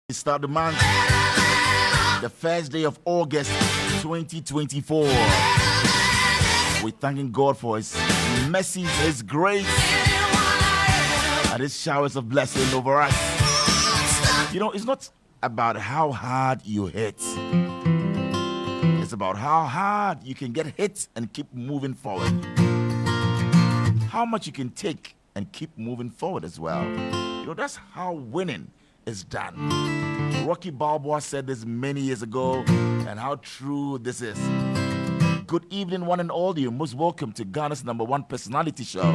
Start the month, the first day of August 2024. We're thanking God for His mercy, His grace, and His showers of blessing over us. You know, it's not about how hard you hit. It's about how hard you can get hit and keep moving forward. How much you can take and keep moving forward as well. You know, that's how winning is done. Rocky Balboa said this many years ago, and how true this is. Good evening, one and all. You're most welcome to Ghana's #1 personality show.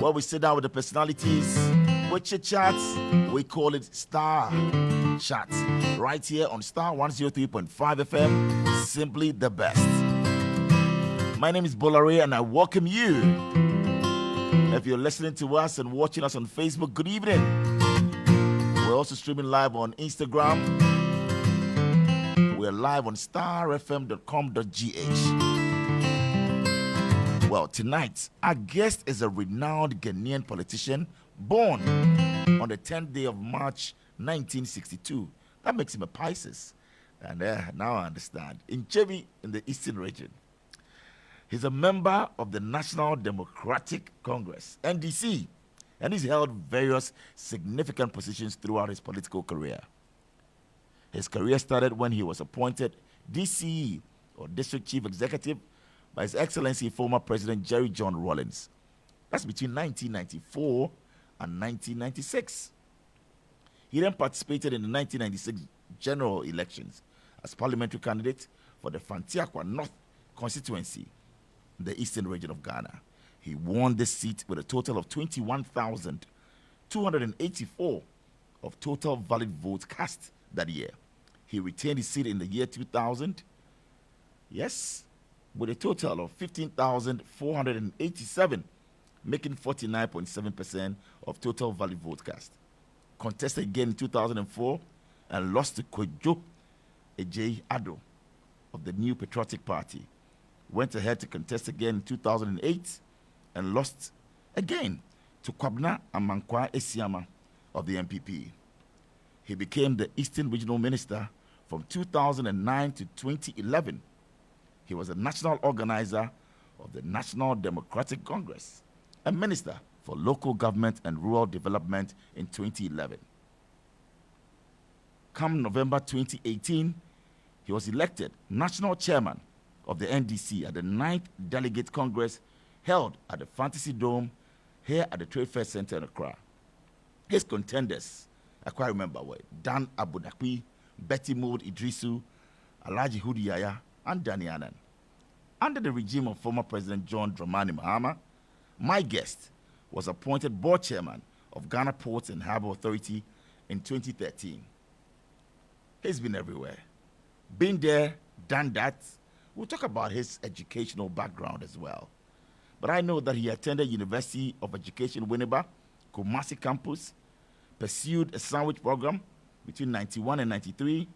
Well, we sit down with the personalities, we chit chats, we call it Starr Chat. Right here on Starr 103.5 FM, simply the best. My name is Bolare, and I welcome you. If you're listening to us and watching us on Facebook, good evening. We're also streaming live on Instagram. We're live on starfm.com.gh. Well, tonight, our guest is a renowned Ghanaian politician born on the 10th day of March 1962. That makes him a Pisces. And now I understand. In Chevi, in the Eastern region. He's a member of the National Democratic Congress, NDC, and he's held various significant positions throughout his political career. His career started when he was appointed DCE, or District Chief Executive, by His Excellency former President Jerry John Rawlings. That's between 1994 and 1996. He then participated in the 1996 general elections as parliamentary candidate for the Fantiakwa North constituency, the Eastern region of Ghana. He won this seat with a total of 21,284 of total valid votes cast that year. He retained his seat in the year 2000, yes, with a total of 15,487, making 49.7% of total valid votes cast. Contested again in 2004 and lost to Kojo Ejei Ado of the New Patriotic Party. Went ahead to contest again in 2008 and lost again to Kwabna Amankwa Esiama of the MPP. He became the Eastern Regional Minister from 2009 to 2011. He was a national organizer of the National Democratic Congress, a minister for local government and rural development in 2011. Come November 2018, he was elected national chairman of the NDC at the 9th Delegate Congress held at the Fantasy Dome here at the Trade Fair Center in Accra. His contenders, I quite remember, were Dan Abudakwi, Betty Mould Idrisu, Alhaji Hudu Yaya, and Danny Annan. Under the regime of former President John Dramani Mahama, my guest was appointed board chairman of Ghana Ports and Harbour Authority in 2013. He's been everywhere. Been there, done that. We'll talk about his educational background as well. But I know that he attended University of Education Winneba, Kumasi campus, pursued a sandwich program between 91 and 93.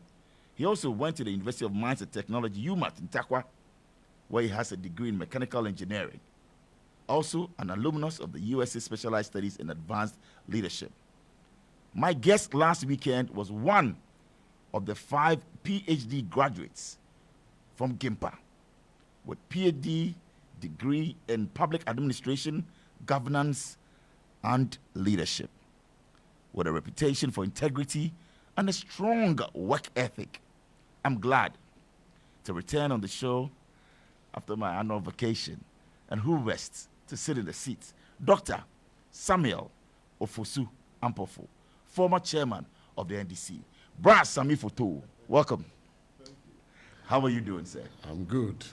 He also went to the University of Mines and Technology, UMAT in Takwa, where he has a degree in mechanical engineering. Also an alumnus of the USA Specialized Studies in Advanced Leadership. My guest last weekend was one of the 5 PhD graduates from GIMPA, with PhD degree in public administration, governance, and leadership, with a reputation for integrity and a strong work ethic. I'm glad to return on the show after my annual vacation, and who rests to sit in the seat? Dr. Samuel Ofosu Ampofo, former chairman of the NDC. Bra Sami Foto, welcome. How are you doing, sir? I'm good.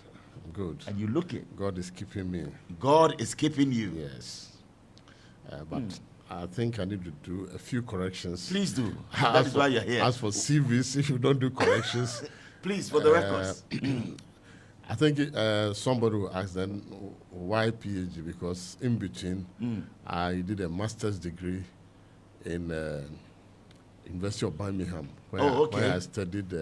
I'm good. And you look it. God is keeping me. God is keeping you. Yes. But I think I need to do a few corrections. Please do. That is why you're here. As for CVs, if you don't do corrections. Please, for the records. I think somebody will ask then why PhD, because in between I did a master's degree in University of Birmingham, where I studied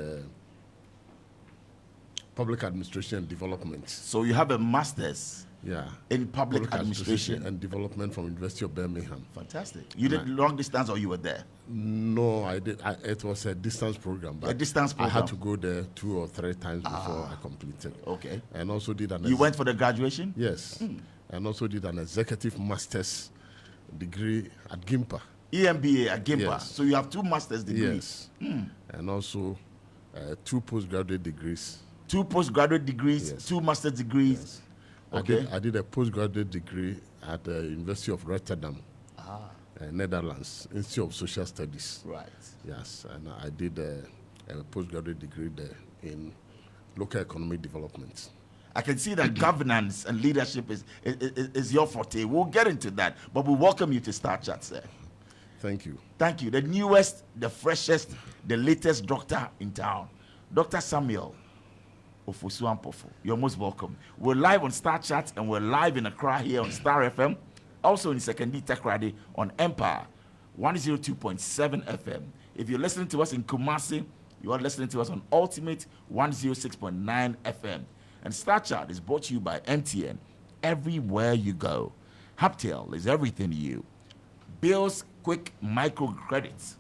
public administration and development. So you have a master's Yeah. in public administration and development from University of Birmingham. Fantastic. You did long distance or you were there? No, I did. It was a distance program. But a distance program. I had to go there 2 or 3 times before I completed. Okay. And also did an... You went for the graduation? Yes. And also did an executive master's degree at GIMPA. EMBA at GIMPA. Yes. So you have 2 master's degrees. Yes. And also 2 postgraduate degrees. 2 postgraduate degrees, Yes. 2 master's degrees. Yes. Okay. I did a postgraduate degree at the University of Rotterdam, Netherlands, Institute of Social Studies. Right. Yes, and I did a postgraduate degree there in local economic development. I can see that governance and leadership is your forte. We'll get into that, but we welcome you to Starr Chat, sir. Thank you. Thank you. The newest, the freshest, the latest doctor in town, Dr. Samuel Ofosu Ampofo. You're most welcome. We're live on Starr Chat and we're live in Accra here on Starr FM, also in Secondary Tech Ready on Empire 102.7 FM. If you're listening to us in Kumasi, you are listening to us on Ultimate 106.9 FM. And Starr Chat is brought to you by MTN. Everywhere you go, Haptel is everything to you. Bills Quick Microcredits.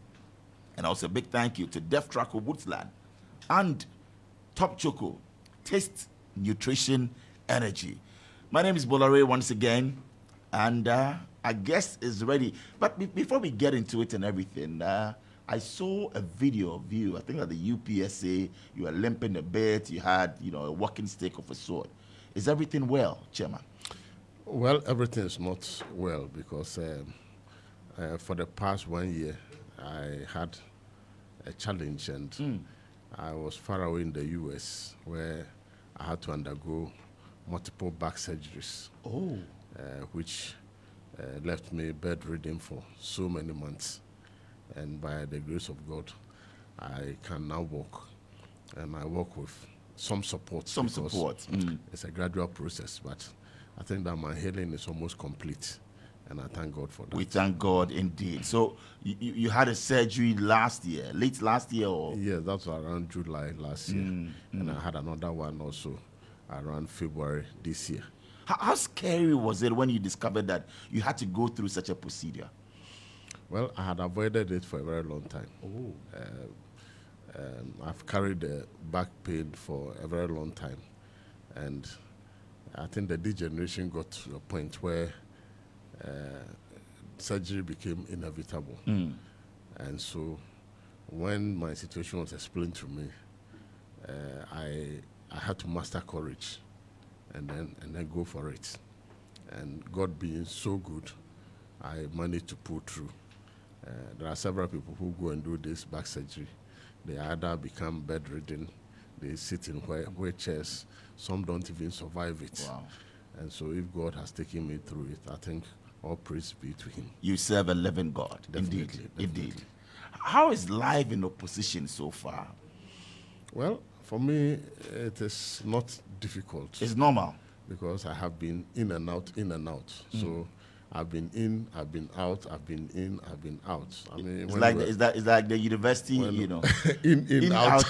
And also a big thank you to Def Traco Woodsland and Top Choco, Taste, Nutrition, Energy. My name is Bolare once again, and our guest is ready. But before we get into it and everything, I saw a video of you, I think at the UPSA, you were limping a bit, you had, a walking stick of a sort. Is everything well, Chairman? Well, everything is not well because for the past 1 year, I had a challenge and I was far away in the U.S. where I had to undergo multiple back surgeries, which left me bedridden for so many months. And by the grace of God, I can now walk. And I walk with some support. It's a gradual process, but I think that my healing is almost complete. And I thank God for that. We thank God indeed. So you had a surgery last year, late last year? Or? Yeah, that was around July last year. And I had another one also around February this year. How scary was it when you discovered that you had to go through such a procedure? Well, I had avoided it for a very long time. I've carried the back pain for a very long time. And I think the degeneration got to a point where surgery became inevitable. And so when my situation was explained to me, I had to muster courage and then go for it. And God being so good, I managed to pull through. There are several people who go and do this back surgery. They either become bedridden, they sit in wheelchairs, some don't even survive it. Wow. And so if God has taken me through it, I think all praise be to him. You serve a living God. Definitely. Indeed. How is life in opposition so far? Well, for me, it is not difficult. It's normal. Because I have been in and out. So I've been in, I've been out, I've been in, I've been out. I mean, it's like the university, in out.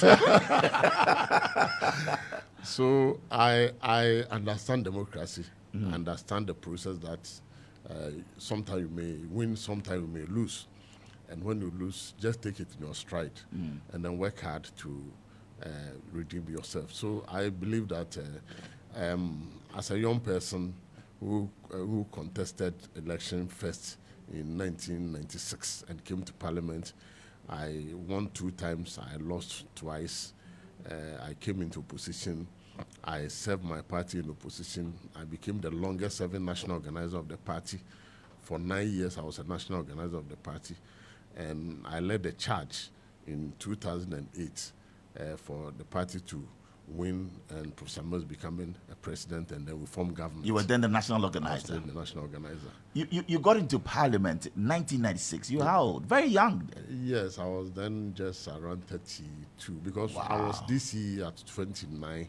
So I understand democracy. I understand the process that sometimes you may win, sometimes you may lose. And when you lose, just take it in your stride and then work hard to redeem yourself. So I believe that as a young person who contested election first in 1996 and came to Parliament, I won 2 times, I lost twice. I came into opposition. I served my party in opposition. I became the longest serving national organizer of the party. For 9 years, I was a national organizer of the party. And I led the charge in 2008 for the party to win and Professor Mills becoming a president, and then we formed government. You were then the national organizer. I was then the national organizer. You got into Parliament in 1996. You were how old? Very young. Yes, I was then just around 32 because I was DC at 29.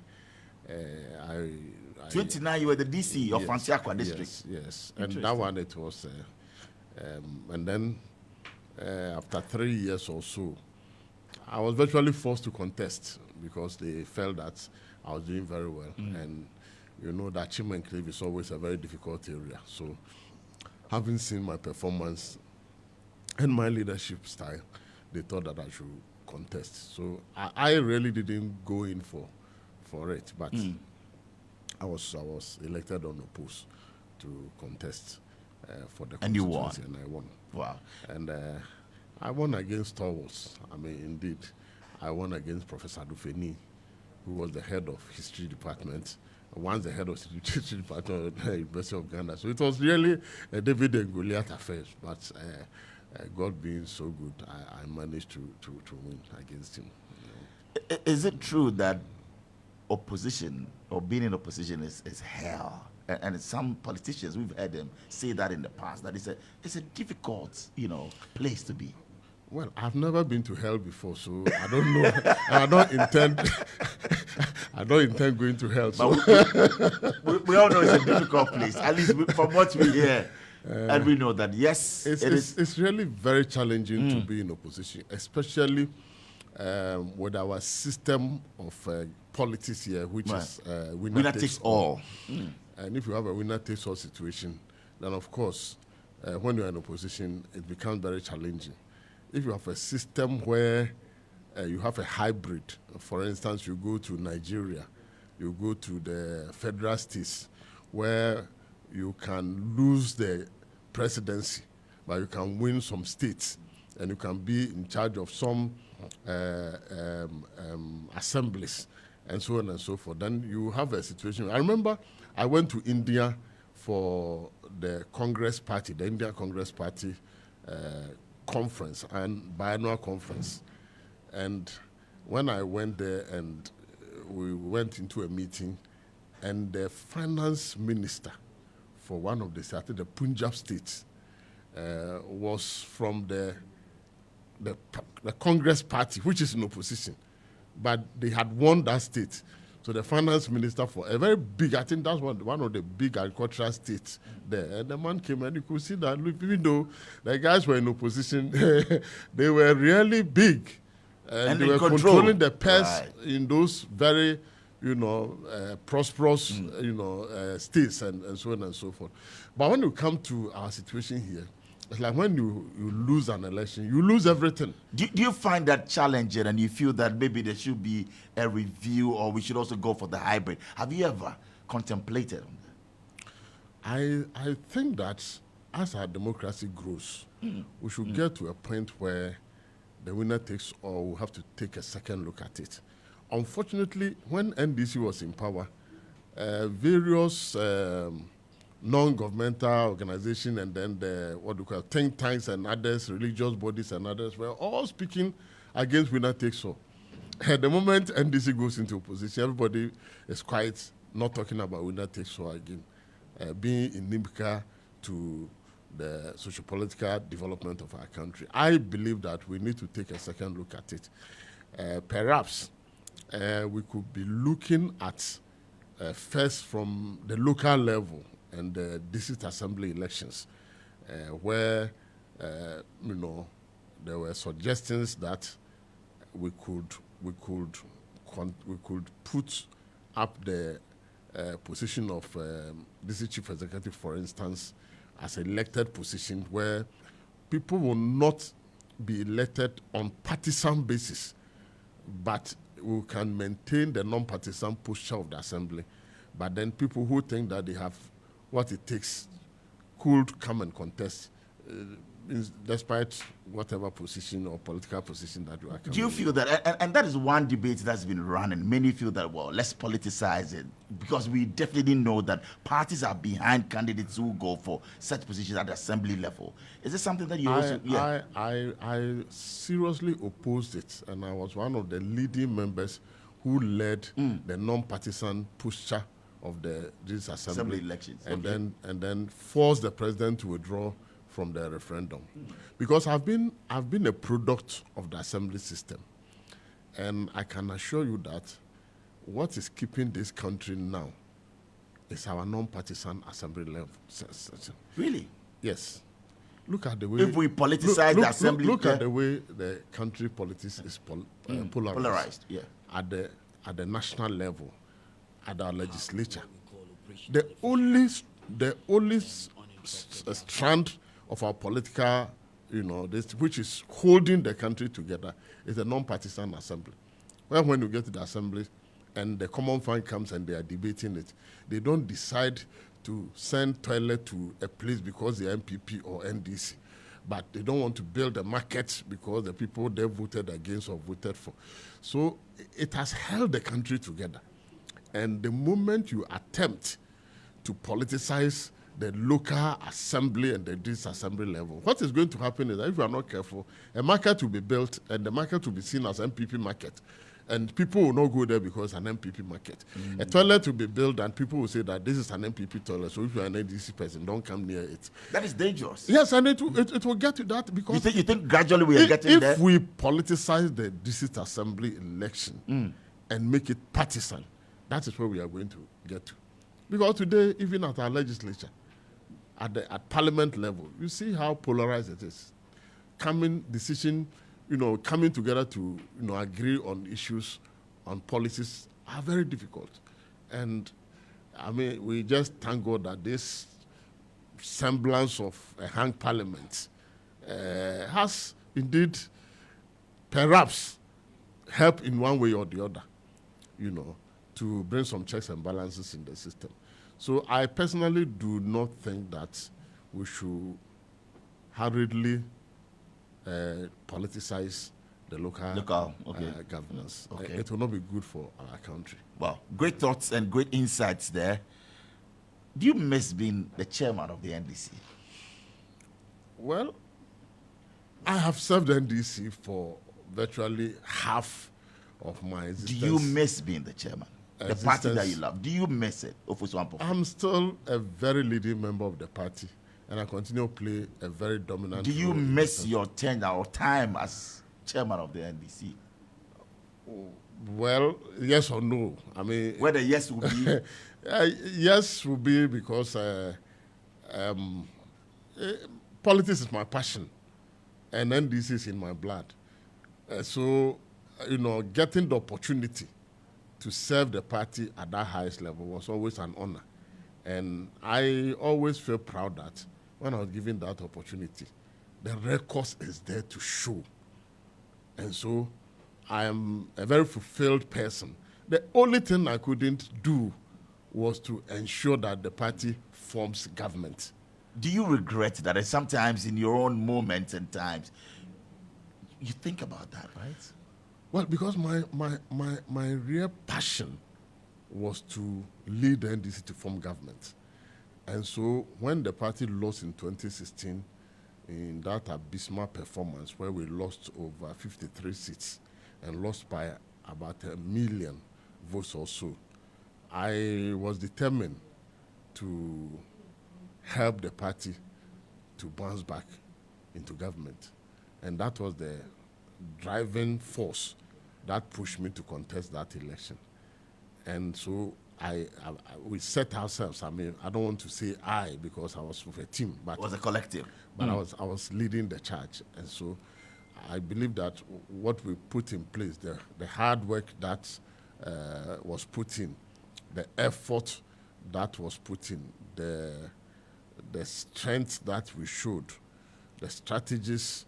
29, you were the DC of Fransiakwa district. Yes. And that one, it was, and then after 3 years or so, I was virtually forced to contest because they felt that I was doing very well. And you know that achievement cliff is always a very difficult area. So having seen my performance and my leadership style, they thought that I should contest. So I really didn't go in for it, but I was elected unopposed to contest for the and you won. And I won. Wow. And I won against Starwars. I mean, indeed, I won against Professor Dufeni, who was the head of history department. Once the head of history department at the University of Ghana. So it was really a David and Goliath affair. But God being so good, I managed to win against him. You know. Is it true that opposition or being in opposition is hell? And some politicians, we've heard them say that in the past, that it's a difficult, place to be. Well, I've never been to hell before, so I don't know. I don't intend going to hell. So. We all know it's a difficult place, at least from what we hear. And we know that, yes, it's really very challenging to be in opposition, especially with our system of politics here, which is winner takes all. And if you have a winner takes all situation, then of course, when you're in opposition, it becomes very challenging. If you have a system where you have a hybrid, for instance, you go to Nigeria, you go to the federal states, where you can lose the presidency, but you can win some states, and you can be in charge of some assemblies, and so on and so forth. Then you have a situation. I remember I went to India for the Congress Party, the Indian Congress Party conference and biannual conference. And when I went there and we went into a meeting, and the finance minister for one of the states, the Punjab state, was from the Congress Party, which is in opposition, but they had won that state. So the finance minister for a very big, I think that's one of the big agricultural states there. And the man came and you could see that, look, even though the guys were in opposition, they were really big. And they were controlling the purse in those very, prosperous, states and so on and so forth. But when you come to our situation here, it's like when you lose an election, you lose everything. Do you find that challenging, and you feel that maybe there should be a review, or we should also go for the hybrid? Have you ever contemplated on that? I think that as our democracy grows, we should get to a point where the winner takes all. We'll have to take a second look at it. Unfortunately, when NDC was in power, various non-governmental organizations and then the think tanks and others, religious bodies and others, were all speaking against winner takes all. At the moment NDC goes into opposition, everybody is quite not talking about winner takes all again, being inimical to the socio-political development of our country. I believe that we need to take a second look at it. Perhaps we could be looking at first from the local level and the district assembly elections, where there were suggestions that we could put up the position of district chief executive, for instance, as an elected position where people will not be elected on partisan basis, but we can maintain the non-partisan posture of the assembly. But then people who think that they have what it takes could come and contest, despite whatever position or political position that you are coming. Do you feel that, and that is one debate that's been running, many feel that, well, let's politicize it, because we definitely know that parties are behind candidates who go for such positions at the assembly level. Is this something that you also... Yeah. I seriously opposed it, and I was one of the leading members who led the non-partisan posture of this assembly elections, and then forced the president to withdraw from the referendum, because I've been a product of the assembly system, and I can assure you that what is keeping this country now is our non-partisan assembly level. Really? Yes. Look at the way... If we politicize the assembly... Look at the way the country politics is polarized. Yeah. at the national level, at our legislature. The only strand of our political, which is holding the country together, is a non-partisan assembly. Well, when you get to the assembly and the common fund comes and they are debating it, they don't decide to send toilet to a place because the MPP or NDC, but they don't want to build a market because the people they voted against or voted for. So it has held the country together. And the moment you attempt to politicize the local assembly and the disassembly level, what is going to happen is that if you are not careful, a market will be built and the market will be seen as MPP market. And people will not go there because it's an MPP market. A toilet will be built and people will say that this is an MPP toilet, so if you're an NDC person, don't come near it. That is dangerous. Yes, and it will get to that because... You think gradually we are getting there? If we politicize the district assembly election and make it partisan, that is where we are going to get to. Because today, even at our legislature, at parliament level, you see how polarized it is. Coming together to agree on issues, on policies are very difficult. And I mean, we just thank God that this semblance of a hung parliament has indeed perhaps helped in one way or the other, to bring some checks and balances in the system. So I personally do not think that we should hurriedly politicize the local governance. Okay. It will not be good for our country. Wow, great thoughts and great insights there. Do you miss being the chairman of the NDC? Well, I have served NDC for virtually half of my existence. Do you miss being the chairman? The party that you love. Do you miss it, Ofosu Ampofo? I'm still a very leading member of the party, and I continue to play a very dominant Do you role miss your tenure or time as chairman of the NDC? Well, yes or no. I mean, whether yes will be yes will be because politics is my passion, and NDC is in my blood. So, getting the opportunity to serve the party at that highest level was always an honor. And I always feel proud that when I was given that opportunity, the record is there to show. And so I am a very fulfilled person. The only thing I couldn't do was to ensure that the party forms government. Do you regret that? And sometimes in your own moments and times, you think about that, right? Well, because my real passion was to lead the NDC to form government. And so when the party lost in 2016 in that abysmal performance where we lost over 53 seats and lost by about 1 million votes or so, I was determined to help the party to bounce back into government. And that was the driving force that pushed me to contest that election. And so we set ourselves, I mean, I don't want to say I because I was with a team. But it was a collective. But I was leading the charge. And so I believe that what we put in place, the hard work that was put in, the effort that was put in, the strength that we showed, the strategies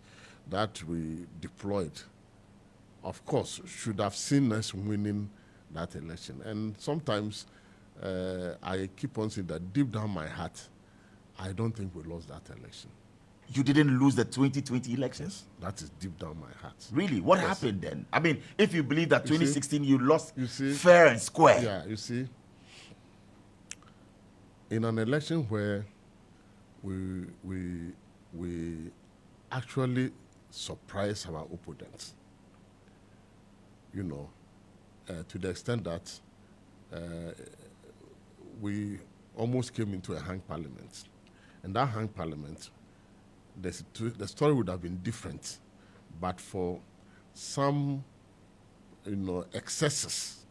that we deployed, of course, should have seen us winning that election. And sometimes I keep on saying that deep down my heart, I don't think we lost that election. You didn't lose the 2020 elections? Yes, that is deep down my heart. Really? What happened then? I mean, if you believe that 2016 you lost see, fair and square. Yeah, you see, in an election where we actually surprise our opponents, to the extent that we almost came into a hung parliament. And that hung parliament, the story would have been different, but for some, excesses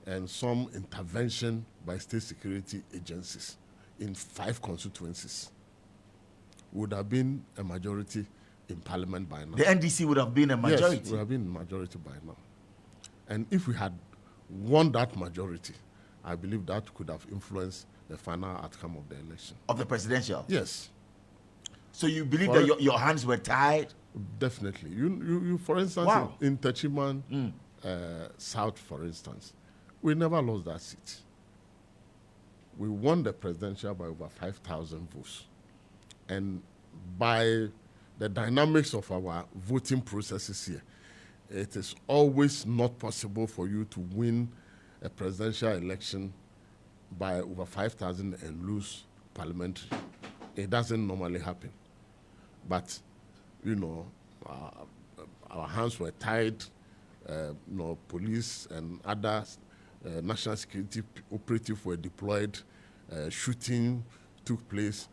and some intervention by state security agencies in 5 constituencies, would have been a majority in parliament by now. The NDC would have been a majority? Yes, would have been a majority by now. And if we had won that majority, I believe that could have influenced the final outcome of the election. Of the presidential? Yes. So you believe that your hands were tied? Definitely. You for instance, Wow. in Techiman South, for instance, we never lost that seat. We won the presidential by over 5,000 votes. And by the dynamics of our voting processes here, it is always not possible for you to win a presidential election by over 5,000 and lose parliamentary. It doesn't normally happen. But, our hands were tied. Police and other national security operatives were deployed. Shooting took place.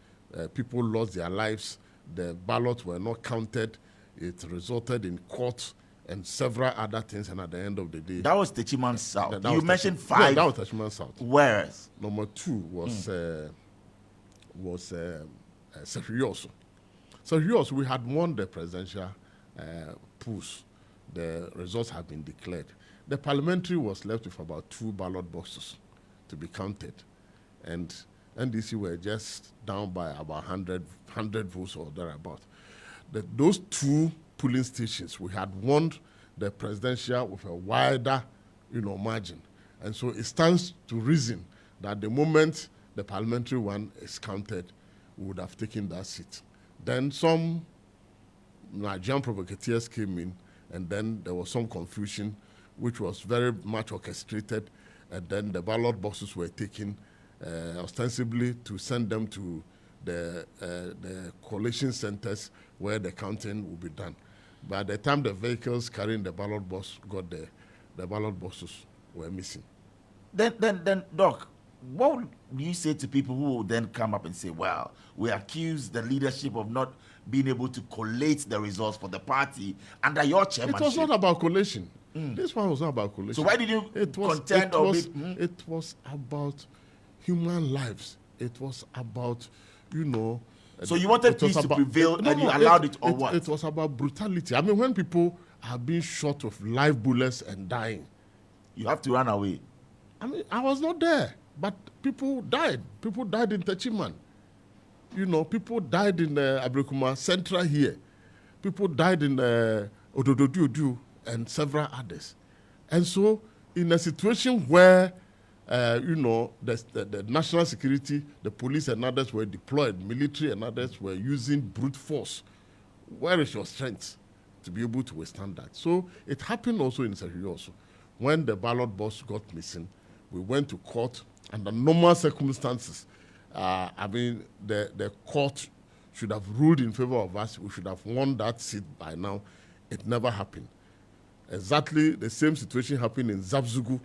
People lost their lives. The ballots were not counted. It resulted in court and several other things. And at the end of the day, that was Techiman South. That you was mentioned Techiman, 5. Yeah, that was Techiman South. Whereas Number 2 was Serioso. Serioso, we had won the presidential polls. The results have been declared. The parliamentary was left with about 2 ballot boxes to be counted. And NDC were just down by about 100 votes or thereabout. Those 2 polling stations, we had won the presidential with a wider, margin. And so it stands to reason that the moment the parliamentary one is counted, we would have taken that seat. Then some Nigerian provocateurs came in, and then there was some confusion, which was very much orchestrated, and then the ballot boxes were taken ostensibly to send them to the collation centers where the counting will be done. By the time the vehicles carrying the ballot box got there, the ballot boxes were missing. Then, Doc, what would you say to people who will then come up and say, well, we accuse the leadership of not being able to collate the results for the party under your chairmanship? It was not about collation. This one was not about collation. So why did you contend? It was about human lives. It was about, So you wanted peace to prevail and you allowed it, or what? It was about brutality. I mean, when people are being shot with live bullets and dying, you have to run away. I mean, I was not there, but people died. People died in Techiman. People died in Abrikuma Central here. People died in Odododudu and several others. And so, in a situation where, the national security, the police and others were deployed, military and others were using brute force, where is your strength to be able to withstand that? So it happened also in Serioso. When the ballot box got missing, we went to court under normal circumstances. The court should have ruled in favor of us. We should have won that seat by now. It never happened. Exactly the same situation happened in Zabzugu.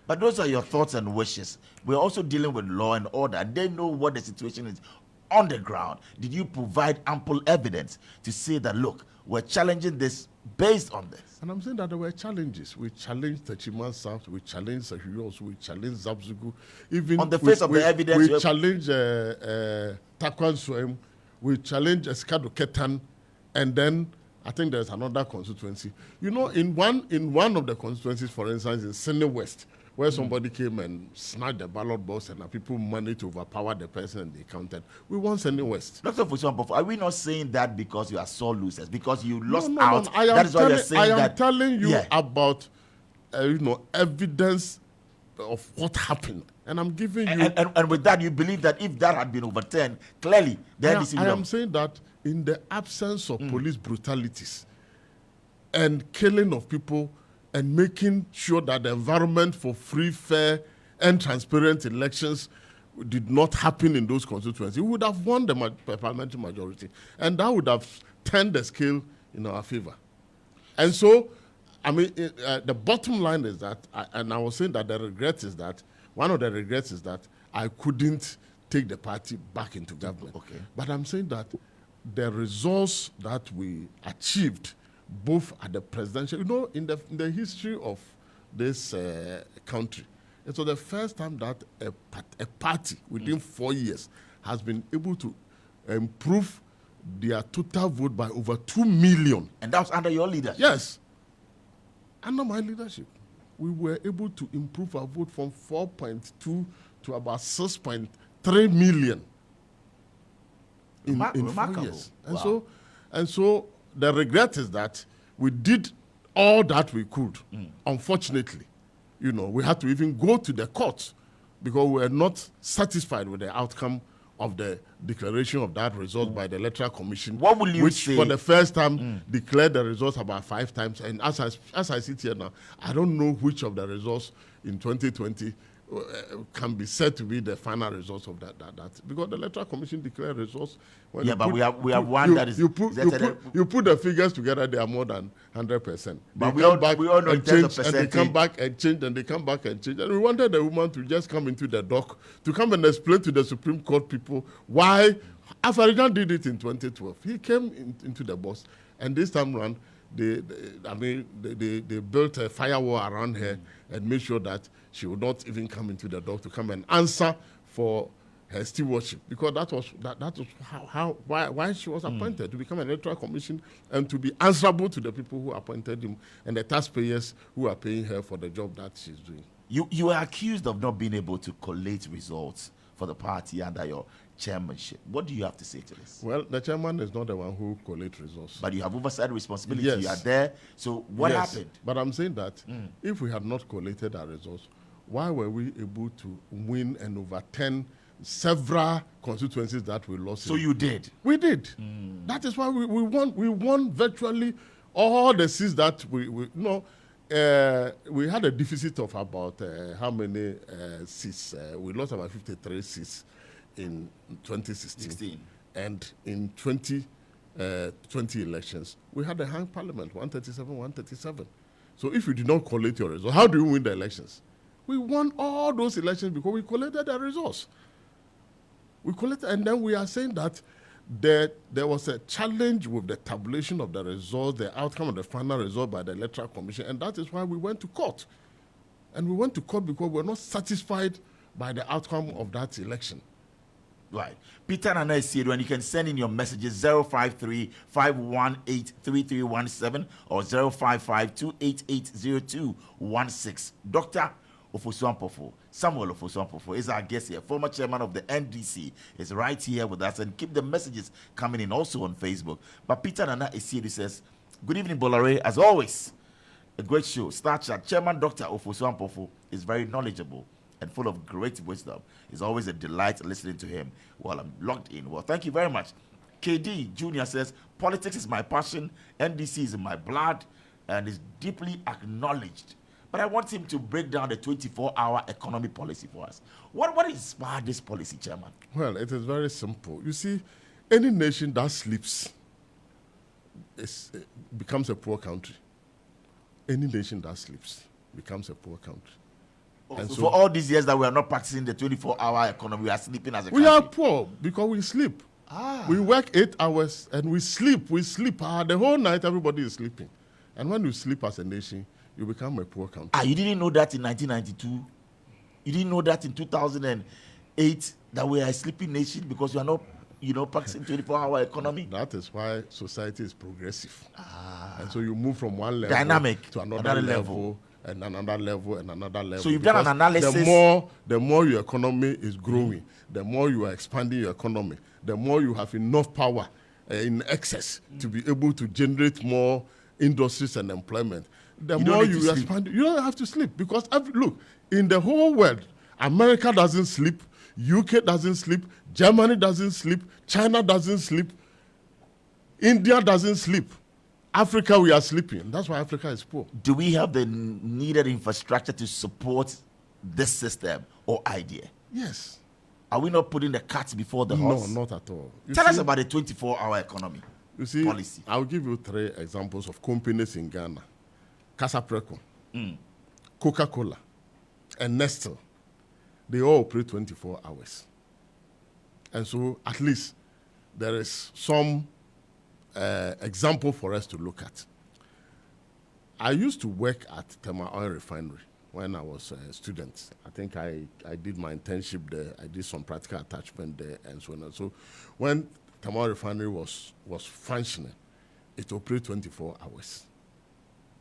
But those are your thoughts and wishes. We're also dealing with law and order. They know what the situation is on the ground. Did you provide ample evidence to say that, look, we're challenging this based on this? And I'm saying that there were challenges. We challenged Techiman South, we challenged Sahirios, we challenged Zabzugu. Even on the face of the evidence, we challenged Takwan Swem, we challenged Eskado Ketan, and then I think there's another constituency. In one of the constituencies, for instance, in Sydney West, where somebody came and snatched the ballot box and people managed to overpower the person and they counted. We won Sydney West. Dr. Ofosu Ampofo, are we not saying that because you are sore losers? Because you lost out? No. That is why you're saying that. I am telling you about, evidence of what happened. And I'm giving you... And with that, you believe that if that had been overturned, clearly, the NDC... I am saying that in the absence of police brutalities and killing of people and making sure that the environment for free, fair, and transparent elections did not happen in those constituencies, we would have won the parliamentary majority. And that would have turned the scale in our favor. And so, the bottom line is that, and I was saying that one of the regrets is that I couldn't take the party back into government. Okay. But I'm saying that the results that we achieved, both at the presidential, in the history of this country, it was the first time that a party within 4 years has been able to improve their total vote by over 2 million. And that was under your leadership? Yes, under my leadership. we were able to improve our vote from 4.2 to about 6.3 million in 4 years. And so the regret is that we did all that we could. Unfortunately, we had to even go to the courts because we were not satisfied with the outcome of the declaration of that result by the Electoral Commission, what will you which say? For the first time declared the results about 5 times. And as I sit here now, I don't know which of the results in 2020 can be said to be the final results of that because the Electoral Commission declared results. We have one that is. You put the figures together, they are more than 100%. But we all know and change, and they come back and change, and they come back and change. And we wanted the woman to just come into the dock to come and explain to the Supreme Court people why Afarijan did it in 2012. He came into the box, and this time around, they built a firewall around her and made sure that she would not even come into the dock to come and answer for her stewardship, because that was why she was appointed, to become an Electoral Commission and to be answerable to the people who appointed him and the taxpayers who are paying her for the job that she's doing. You are accused of not being able to collate results for the party under your chairmanship. What do you have to say to this? Well, the chairman is not the one who collates results. But you have oversight responsibility. Yes. You are there. So what happened? But I'm saying that if we had not collated our results, why were we able to win and overturn several constituencies that we lost? So you did? We did. That is why we won. We won virtually all the seats that we had a deficit of about how many seats? We lost about 53 seats in 2016. And in 2020 elections, we had a hung parliament, 137. So if you did not collate your results, how do you win the elections? We won all those elections because we collated the results. We collected, and then we are saying that there was a challenge with the tabulation of the results, the outcome of the final result by the Electoral Commission, and that is why we went to court. And we went to court because we were not satisfied by the outcome of that election. Right. Peter Nana is here, and you can send in your messages 053-518-3317 or 055-288-0216. Dr. Ofosu Ampofo, Samuel Ofosu Ampofo, is our guest here. Former chairman of the NDC is right here with us, and keep the messages coming in also on Facebook. But Peter Nana is here. He says, "Good evening, Bolare. As always, a great show. Starr Chat. Chairman Dr. Ofosu Ampofo is very knowledgeable and full of great wisdom. It's always a delight listening to him while I'm logged in." Well, thank you very much. KD Jr. says, "Politics is my passion, NDC is in my blood, and is deeply acknowledged. But I want him to break down the 24-hour economy policy for us." What inspired this policy, Chairman? Well, it is very simple. You see, any nation that sleeps becomes a poor country. Any nation that sleeps becomes a poor country. And so for all these years that we are not practicing the 24-hour economy, we are sleeping as a country. We are poor because we sleep. We work 8 hours and we sleep. The whole night everybody is sleeping. And when you sleep as a nation, you become a poor country. You didn't know that in 1992? You didn't know that in 2008 that we are a sleeping nation because we are not, practicing 24-hour economy? That is why society is progressive. And so you move from one level dynamic to another level. And another level and another level. So you've done an analysis. The more your economy is growing, the more you are expanding your economy, the more you have enough power in excess to be able to generate more industries and employment. The more you expand, you don't have to sleep because look, in the whole world, America doesn't sleep, UK doesn't sleep, Germany doesn't sleep, China doesn't sleep, India doesn't sleep. Africa, we are sleeping. That's why Africa is poor. Do we have the needed infrastructure to support this system or idea? Yes. Are we not putting the cart before the horse? No, not at all. Tell us about the 24-hour economy policy. I'll give you 3 examples of companies in Ghana. Casapreco, Coca-Cola, and Nestle. They all operate 24 hours. And so at least there is some example for us to look at. I used to work at Tema Oil Refinery when I was a student. I think I did my internship there. I did some practical attachment there and so on. And so when Tema Oil Refinery was functioning, it operated 24 hours.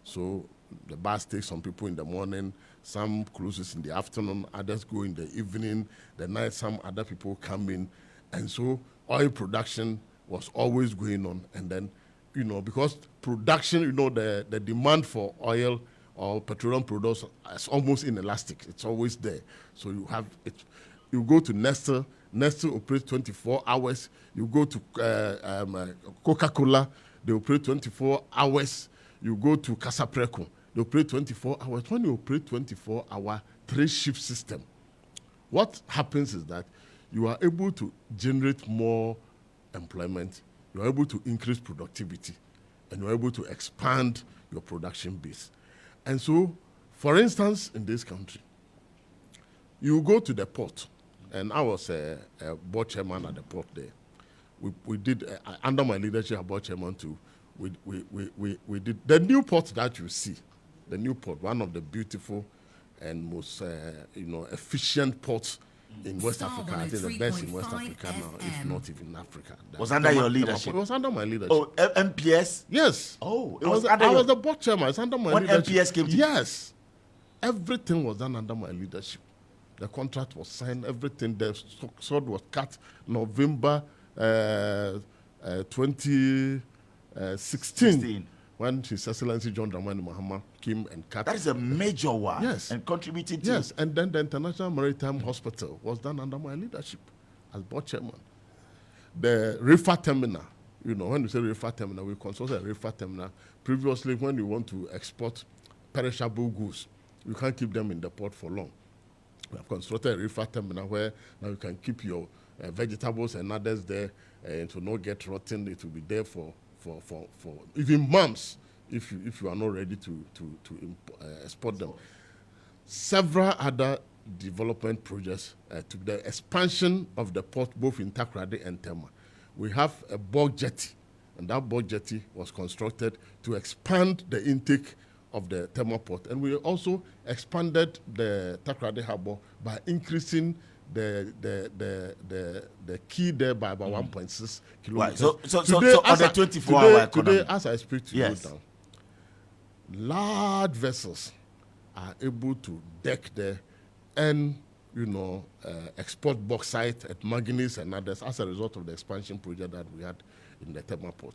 So the bus takes some people in the morning, some closes in the afternoon, others go in the evening, the night some other people come in. And so oil production was always going on. And then, because production, the demand for oil or petroleum products is almost inelastic. It's always there. So you have it. You go to Nestle operates 24 hours. You go to Coca-Cola, they operate 24 hours. You go to Casapreco, they operate 24 hours. When you operate 24-hour, 3-shift system, what happens is that you are able to generate more employment, you are able to increase productivity, and you are able to expand your production base. And so, for instance, in this country, you go to the port, and I was a board chairman at the port there. We did, under my leadership, a board chairman too, we did the new port that you see, the new port, one of the beautiful and most efficient ports in West Africa. I think the best in West Africa now, if not even Africa. Was under your leadership? It was under my leadership. Oh, MPS? Yes. Oh, I was the board chairman. It's under my leadership. When MPS came to... Yes. Everything was done under my leadership. The contract was signed, everything. The sword was cut November 2016. When His Excellency John Dramani Mahama came and cut. That is a major one. Yes. And contributed to... Yes, and then the International Maritime Hospital was done under my leadership as board chairman. The Rifa Terminal, when you say Rifa Terminal, we consulted Rifa Terminal. Previously, when you want to export perishable goods, you can't keep them in the port for long. We have constructed a Rifa Terminal where now you can keep your vegetables and others there and to not get rotten. It will be there for even months if you are not ready to export them. Several other development projects to the expansion of the port both in Takoradi and Tema. We have a bulk jetty, and that bulk jetty was constructed to expand the intake of the Tema port. And we also expanded the Takoradi Harbour by increasing the key there by about 1.6 kilometers. Right. So on the 24-hour economy. Today, as I speak to you now, large vessels are able to deck there and export bauxite at manganese and others as a result of the expansion project that we had in the Tema port.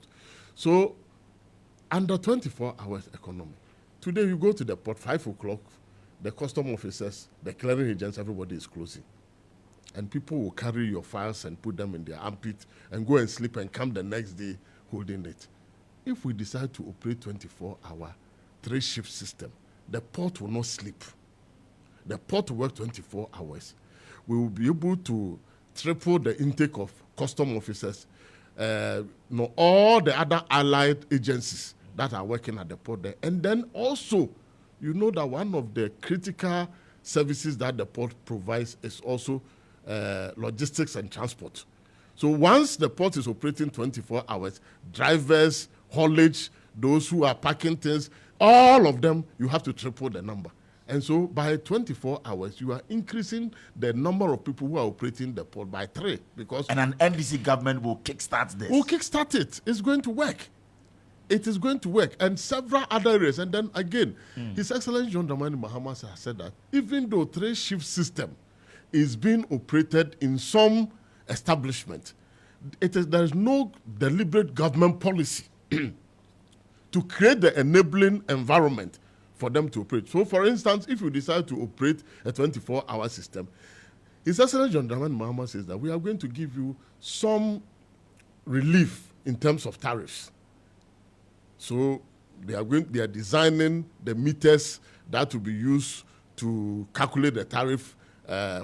So under 24 hours economy, today you go to the port 5 o'clock, the custom officers, the clearing agents, everybody is closing. And people will carry your files and put them in their armpit and go and sleep and come the next day holding it. If we decide to operate 24-hour, 3-shift system, the port will not sleep. The port will work 24 hours. We will be able to triple the intake of custom officers, all the other allied agencies that are working at the port there. And then also, that one of the critical services that the port provides is also logistics and transport. So once the port is operating 24 hours, drivers, haulage, those who are packing things, all of them, you have to triple the number. And so by 24 hours, you are increasing the number of people who are operating the port by 3. And an NDC government will kickstart this. Will kickstart it. It's going to work. It is going to work. And several other areas. And then again, His Excellency John Dramani Mahama has said that even though 3-shift system is being operated in some establishment, there is no deliberate government policy to create the enabling environment for them to operate. So, for instance, if you decide to operate a 24-hour system, His Excellency John Dramani Mahama says that we are going to give you some relief in terms of tariffs. So they are designing the meters that will be used to calculate the tariff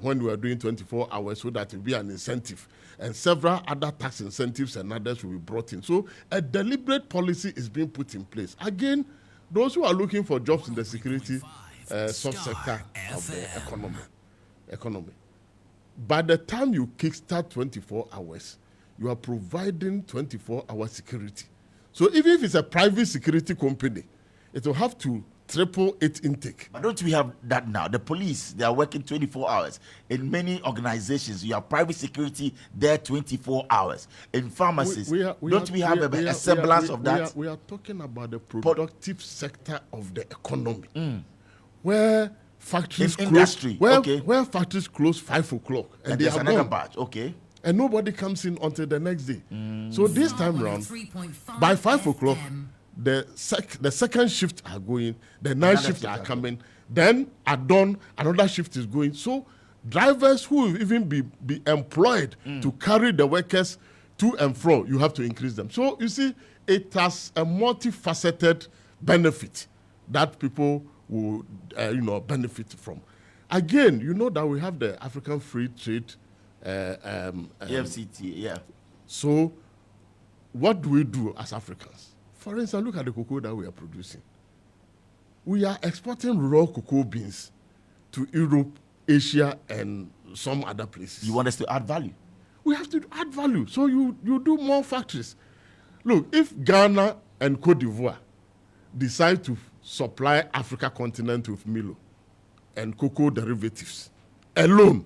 when we are doing 24 hours, so that it will be an incentive. And several other tax incentives and others will be brought in. So a deliberate policy is being put in place. Again, those who are looking for jobs in the security subsector of the economy. By the time you kickstart 24 hours, you are providing 24-hour security. So even if it's a private security company, it will have to triple its intake. But don't we have that now? The police, they are working 24 hours. In many organizations, you have private security there 24 hours. In pharmacies, we have a semblance of that? We are talking about the productive sector of the economy, where factories close. Where factories close 5 o'clock, and they are another gone. batch. Okay. And nobody comes in until the next day. So this time round, by 5 o'clock, the second shift are going, the night shift are coming. Then at dawn, another shift is going. So drivers who will even be employed to carry the workers to and fro, you have to increase them. So you see, it has a multifaceted benefit that people will benefit from. Again, you know that we have the African Free Trade AFCT, yeah. So what do we do as Africans? For instance, look at the cocoa that we are producing. We are exporting raw cocoa beans to Europe, Asia, and some other places. You want us to add value? We have to add value. So you do more factories. Look, if Ghana and Cote d'Ivoire decide to supply Africa continent with Milo and cocoa derivatives alone,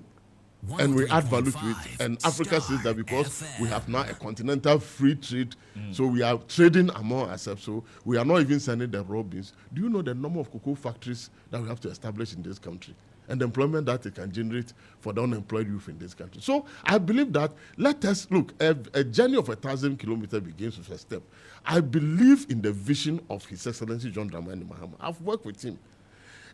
and we add value to it, and Africa says that because we have now a continental free trade, so we are trading among ourselves, so we are not even sending the raw beans. Do you know the number of cocoa factories that we have to establish in this country, and the employment that it can generate for the unemployed youth in this country? So I believe that, let us look, a journey of 1,000 kilometers begins with a step. I believe in the vision of His Excellency John Dramani Mahama. I've worked with him.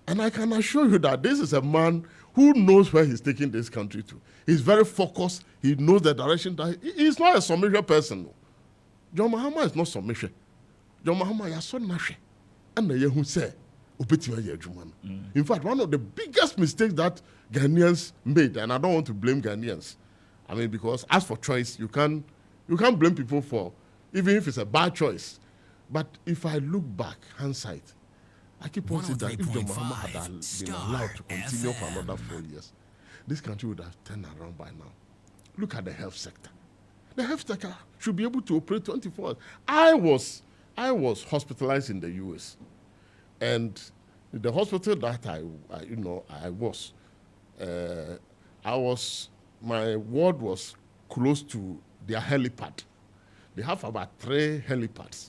And I can assure you that this is a man who knows where he's taking this country to. He's very focused. He knows the direction that he's not a submission person. No. John Mahama is not submission. John Mahama is so nashe. And the who say, in fact, one of the biggest mistakes that Ghanaians made, and I don't want to blame Ghanaians, I mean, because as for choice, you can't blame people for, even if it's a bad choice. But if I look back, hindsight, I keep on saying that if John Mahama had been allowed to continue for another 4 years, this country would have turned around by now. Look at the health sector. The health sector should be able to operate 24 hours. I was hospitalized in the US, and the hospital that I was, my ward was close to their helipad. They have about 3 helipads,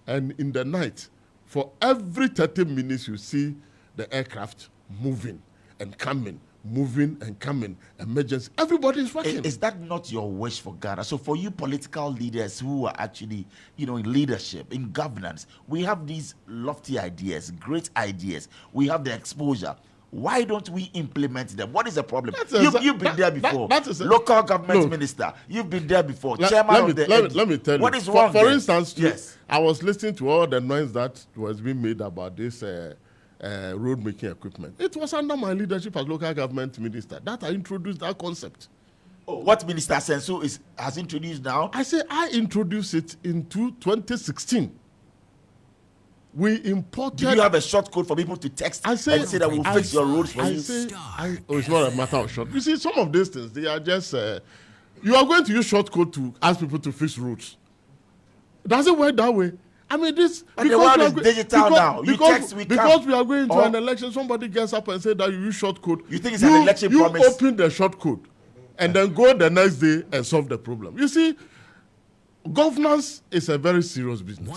and in the night, for every 30 minutes, you see the aircraft moving and coming, emergency. Everybody is working. Is that not your wish for Ghana? So for you political leaders who are actually, in leadership, in governance, we have these lofty ideas, great ideas. We have the exposure. Why don't we implement them? What is the problem? You've been there before. Local government minister. You've been there before. Chairman of the let me tell you. What is wrong? For instance, yes. I was listening to all the noise that was being made about this road making equipment. It was under my leadership as local government minister that I introduced that concept. Oh, what Minister Sensu has introduced now? I say I introduced it in 2016. We imported. Do you have a short code for people to text and say that we'll fix your roads for you? It's not a matter of short. You see, some of these things, they are just, you are going to use short code to ask people to fix roads. Does it work that way? I mean, this. But the world is digital now. Because we are going to an election, somebody gets up and says that you use short code. You think it's an election promise? You open the short code and then go the next day and solve the problem. You see, governance is a very serious business.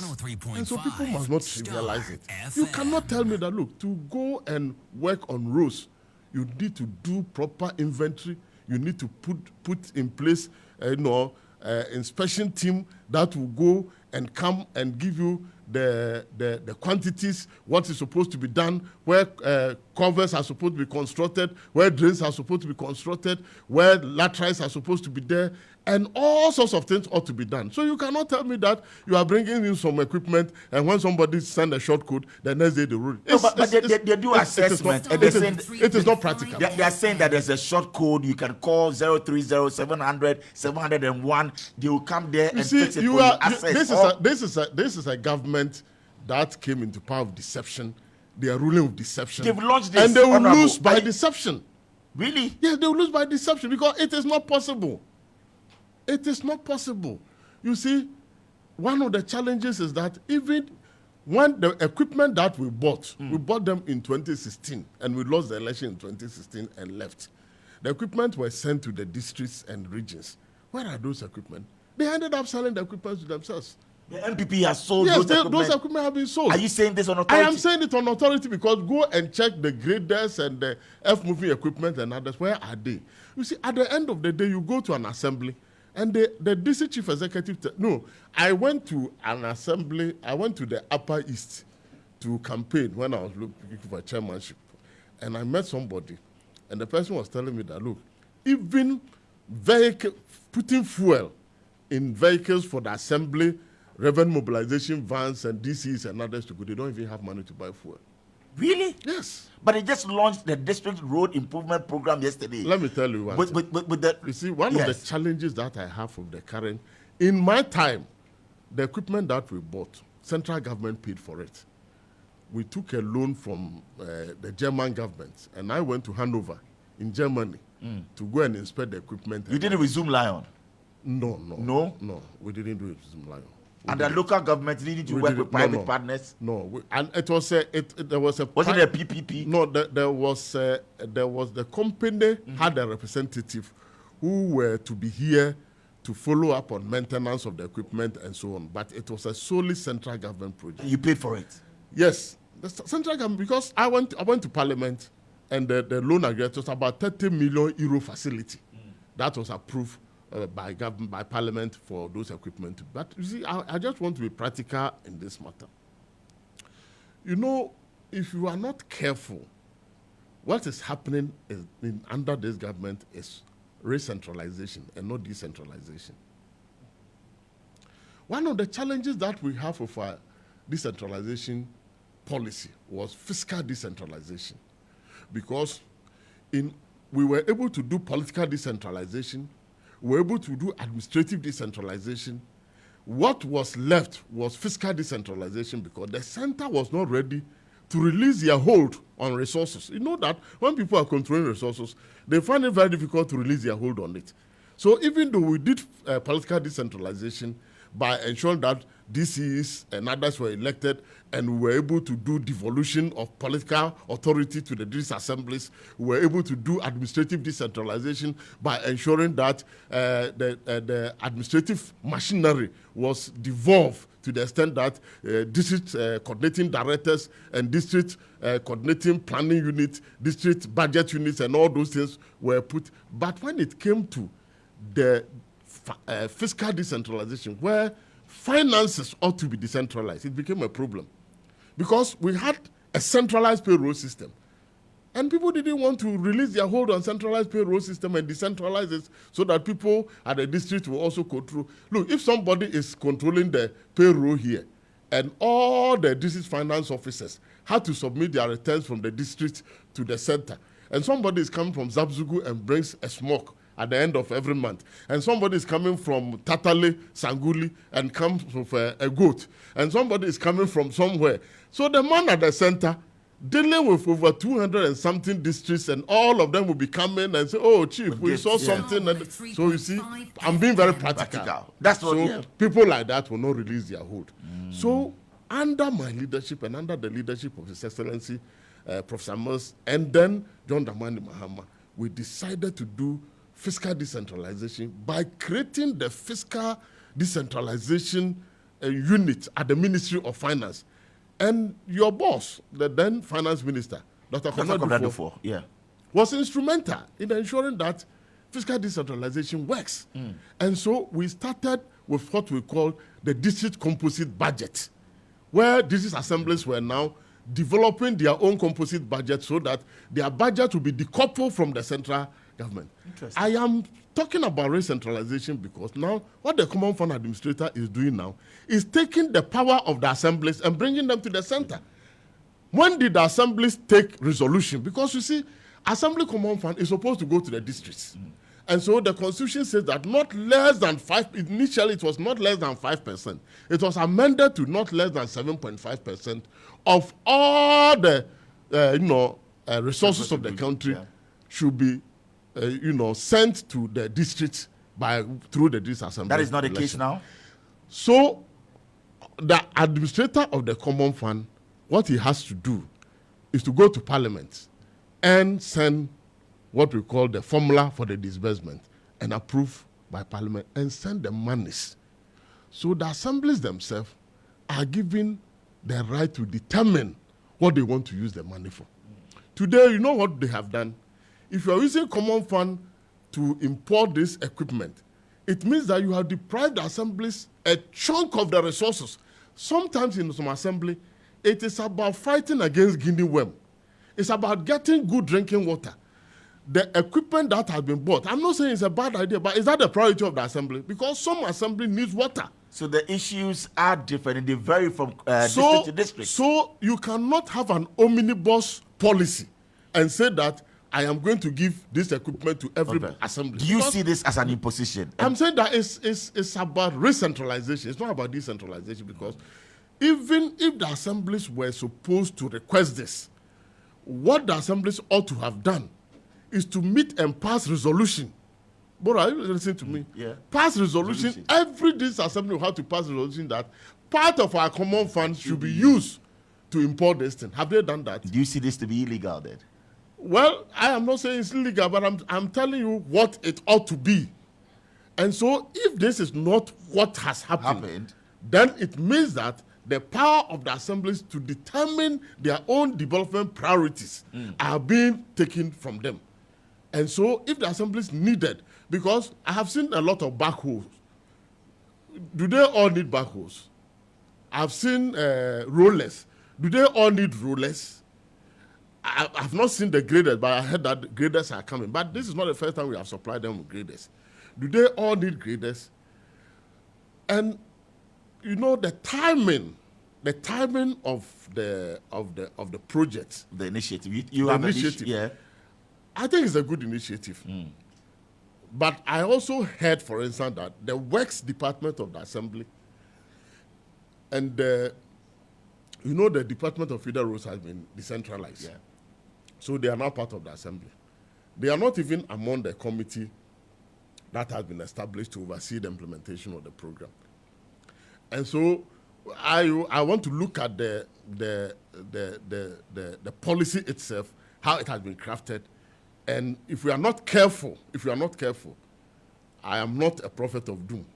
And so people must not trivialize it. You cannot tell me that, look, to go and work on roads, you need to do proper inventory. You need to put in place, inspection team that will go and come and give you the quantities, what is supposed to be done, where covers are supposed to be constructed, where drains are supposed to be constructed, where laterals are supposed to be there, and all sorts of things ought to be done. So you cannot tell me that you are bringing in some equipment, and when somebody sends a short code, the next day the road. But they do assessment. It is not practical. They are saying that there's a short code. You can call 030 700 701. They will come there and fix it for you. This is a government that came into power of deception. They are ruling with deception. They've launched this, and they will lose by deception. Really? Yes, they will lose by deception because it is not possible. It is not possible. You see, one of the challenges is that even when the equipment that we bought them in 2016, and we lost the election in 2016 and left. The equipment was sent to the districts and regions. Where are those equipment? They ended up selling the equipment to themselves. The NPP has sold Yes, those equipment have been sold. Are you saying this on authority? I am saying it on authority because go and check the graders and the F-moving equipment and others. Where are they? You see, at the end of the day, you go to an assembly and the district chief executive... I went to an assembly. I went to the Upper East to campaign when I was looking for chairmanship. And I met somebody, and the person was telling me that, look, even putting fuel in vehicles for the assembly, revenue mobilization vans and DCs and others to go, they don't even have money to buy fuel. Really? Yes. But they just launched the district road improvement program yesterday. Let me tell you one thing. With you see, one of the challenges that I have from the current, in my time, the equipment that we bought, central government paid for it. We took a loan from the German government, and I went to Hanover in Germany to go and inspect the equipment. You didn't resume Lion? No, we didn't do it with Zoom Lion. And the local government needed to work with private partners? No, and it was there was a... Was it a PPP? No, there was the company had a representative who were to be here to follow up on maintenance of the equipment and so on. But it was a solely central government project. You paid for it? Yes, the central government, because I went to Parliament, and the loan agreement was about 30 million euro facility that was approved by Parliament for those equipment. But you see, I just want to be practical in this matter. You know, if you are not careful, what is happening under this government is re-centralization and not decentralization. One of the challenges that we have of our decentralization policy was fiscal decentralization, because we were able to do political decentralization, we were able to do administrative decentralization. What was left was fiscal decentralization because the center was not ready to release their hold on resources. You know that when people are controlling resources, they find it very difficult to release their hold on it. So even though we did political decentralization by ensuring that DCs and others were elected, and we were able to do devolution of political authority to the district assemblies, we were able to do administrative decentralization by ensuring that the administrative machinery was devolved to the extent that district coordinating directors and district coordinating planning units, district budget units, and all those things were put. But when it came to the fiscal decentralization, where finances ought to be decentralized, it became a problem. Because we had a centralized payroll system, and people didn't want to release their hold on centralized payroll system and decentralize it so that people at the district will also control. Look, if somebody is controlling the payroll here, and all the district finance officers had to submit their returns from the district to the center, and somebody is coming from Zabzugu and brings a smoke at the end of every month, and somebody is coming from Tatale, Sanguli, and comes with a goat, and somebody is coming from somewhere. So the man at the center, dealing with over 200 and something districts, and all of them will be coming and say, oh, Chief, we saw something. And so you see, I'm being very practical. That's what, so people like that will not release their hold. So under my leadership and under the leadership of His Excellency, Professor Mills, and then John Dramani Mahama, we decided to do fiscal decentralization by creating the fiscal decentralization unit at the Ministry of Finance. And your boss, the then finance minister, Dr. Konadu, was instrumental in ensuring that fiscal decentralization works. And so we started with what we call the district composite budget, where district assemblies were now developing their own composite budget so that their budget will be decoupled from the central government. I am talking about re-centralization because now what the Common Fund Administrator is doing now is taking the power of the assemblies and bringing them to the center. When did the assemblies take resolution? Because you see, Assembly Common Fund is supposed to go to the districts. And so the Constitution says that not less than 5%, initially it was not less than 5%. It was amended to not less than 7.5% of all the resources of the country should be sent to the districts through the district assembly. That is not the case now? So the administrator of the common fund, what he has to do is to go to Parliament and send what we call the formula for the disbursement and approve by Parliament and send the monies. So the assemblies themselves are given the right to determine what they want to use the money for. Today, you know what they have done? If you are using common fund to import this equipment, it means that you have deprived the assemblies a chunk of the resources. Sometimes in some assembly, it is about fighting against guinea worm. It's about getting good drinking water. The equipment that has been bought, I'm not saying it's a bad idea, but is that the priority of the assembly? Because some assembly needs water. So the issues are different and they vary from district to district. So you cannot have an omnibus policy and say that I am going to give this equipment to every assembly. Do you see this as an imposition? I'm saying that it's about re-centralization. It's not about decentralization, because even if the assemblies were supposed to request this, what the assemblies ought to have done is to meet and pass resolution. But are you listening to me? Yeah. Pass resolution. Every this assembly will have to pass resolution that part of our common funds should be used to import this thing. Have they done that? Do you see this to be illegal then? Well, I am not saying it's illegal, but I'm telling you what it ought to be. And so if this is not what has happened, then it means that the power of the assemblies to determine their own development priorities are being taken from them. And so if the assemblies needed, because I have seen a lot of backhoes. Do they all need backhoes? I've seen rollers. Do they all need rollers? I've not seen the graders, but I heard that graders are coming. But this is not the first time we have supplied them with graders. Do they all need graders? And you know the timing of the project, the initiative. You have initiative. Yeah. I think it's a good initiative. But I also heard, for instance, that the Works Department of the Assembly and the Department of Federal Roads has been decentralized. Yeah. So they are now part of the Assembly. They are not even among the committee that has been established to oversee the implementation of the program. And so I want to look at the policy itself, how it has been crafted. And if we are not careful, I am not a prophet of doom.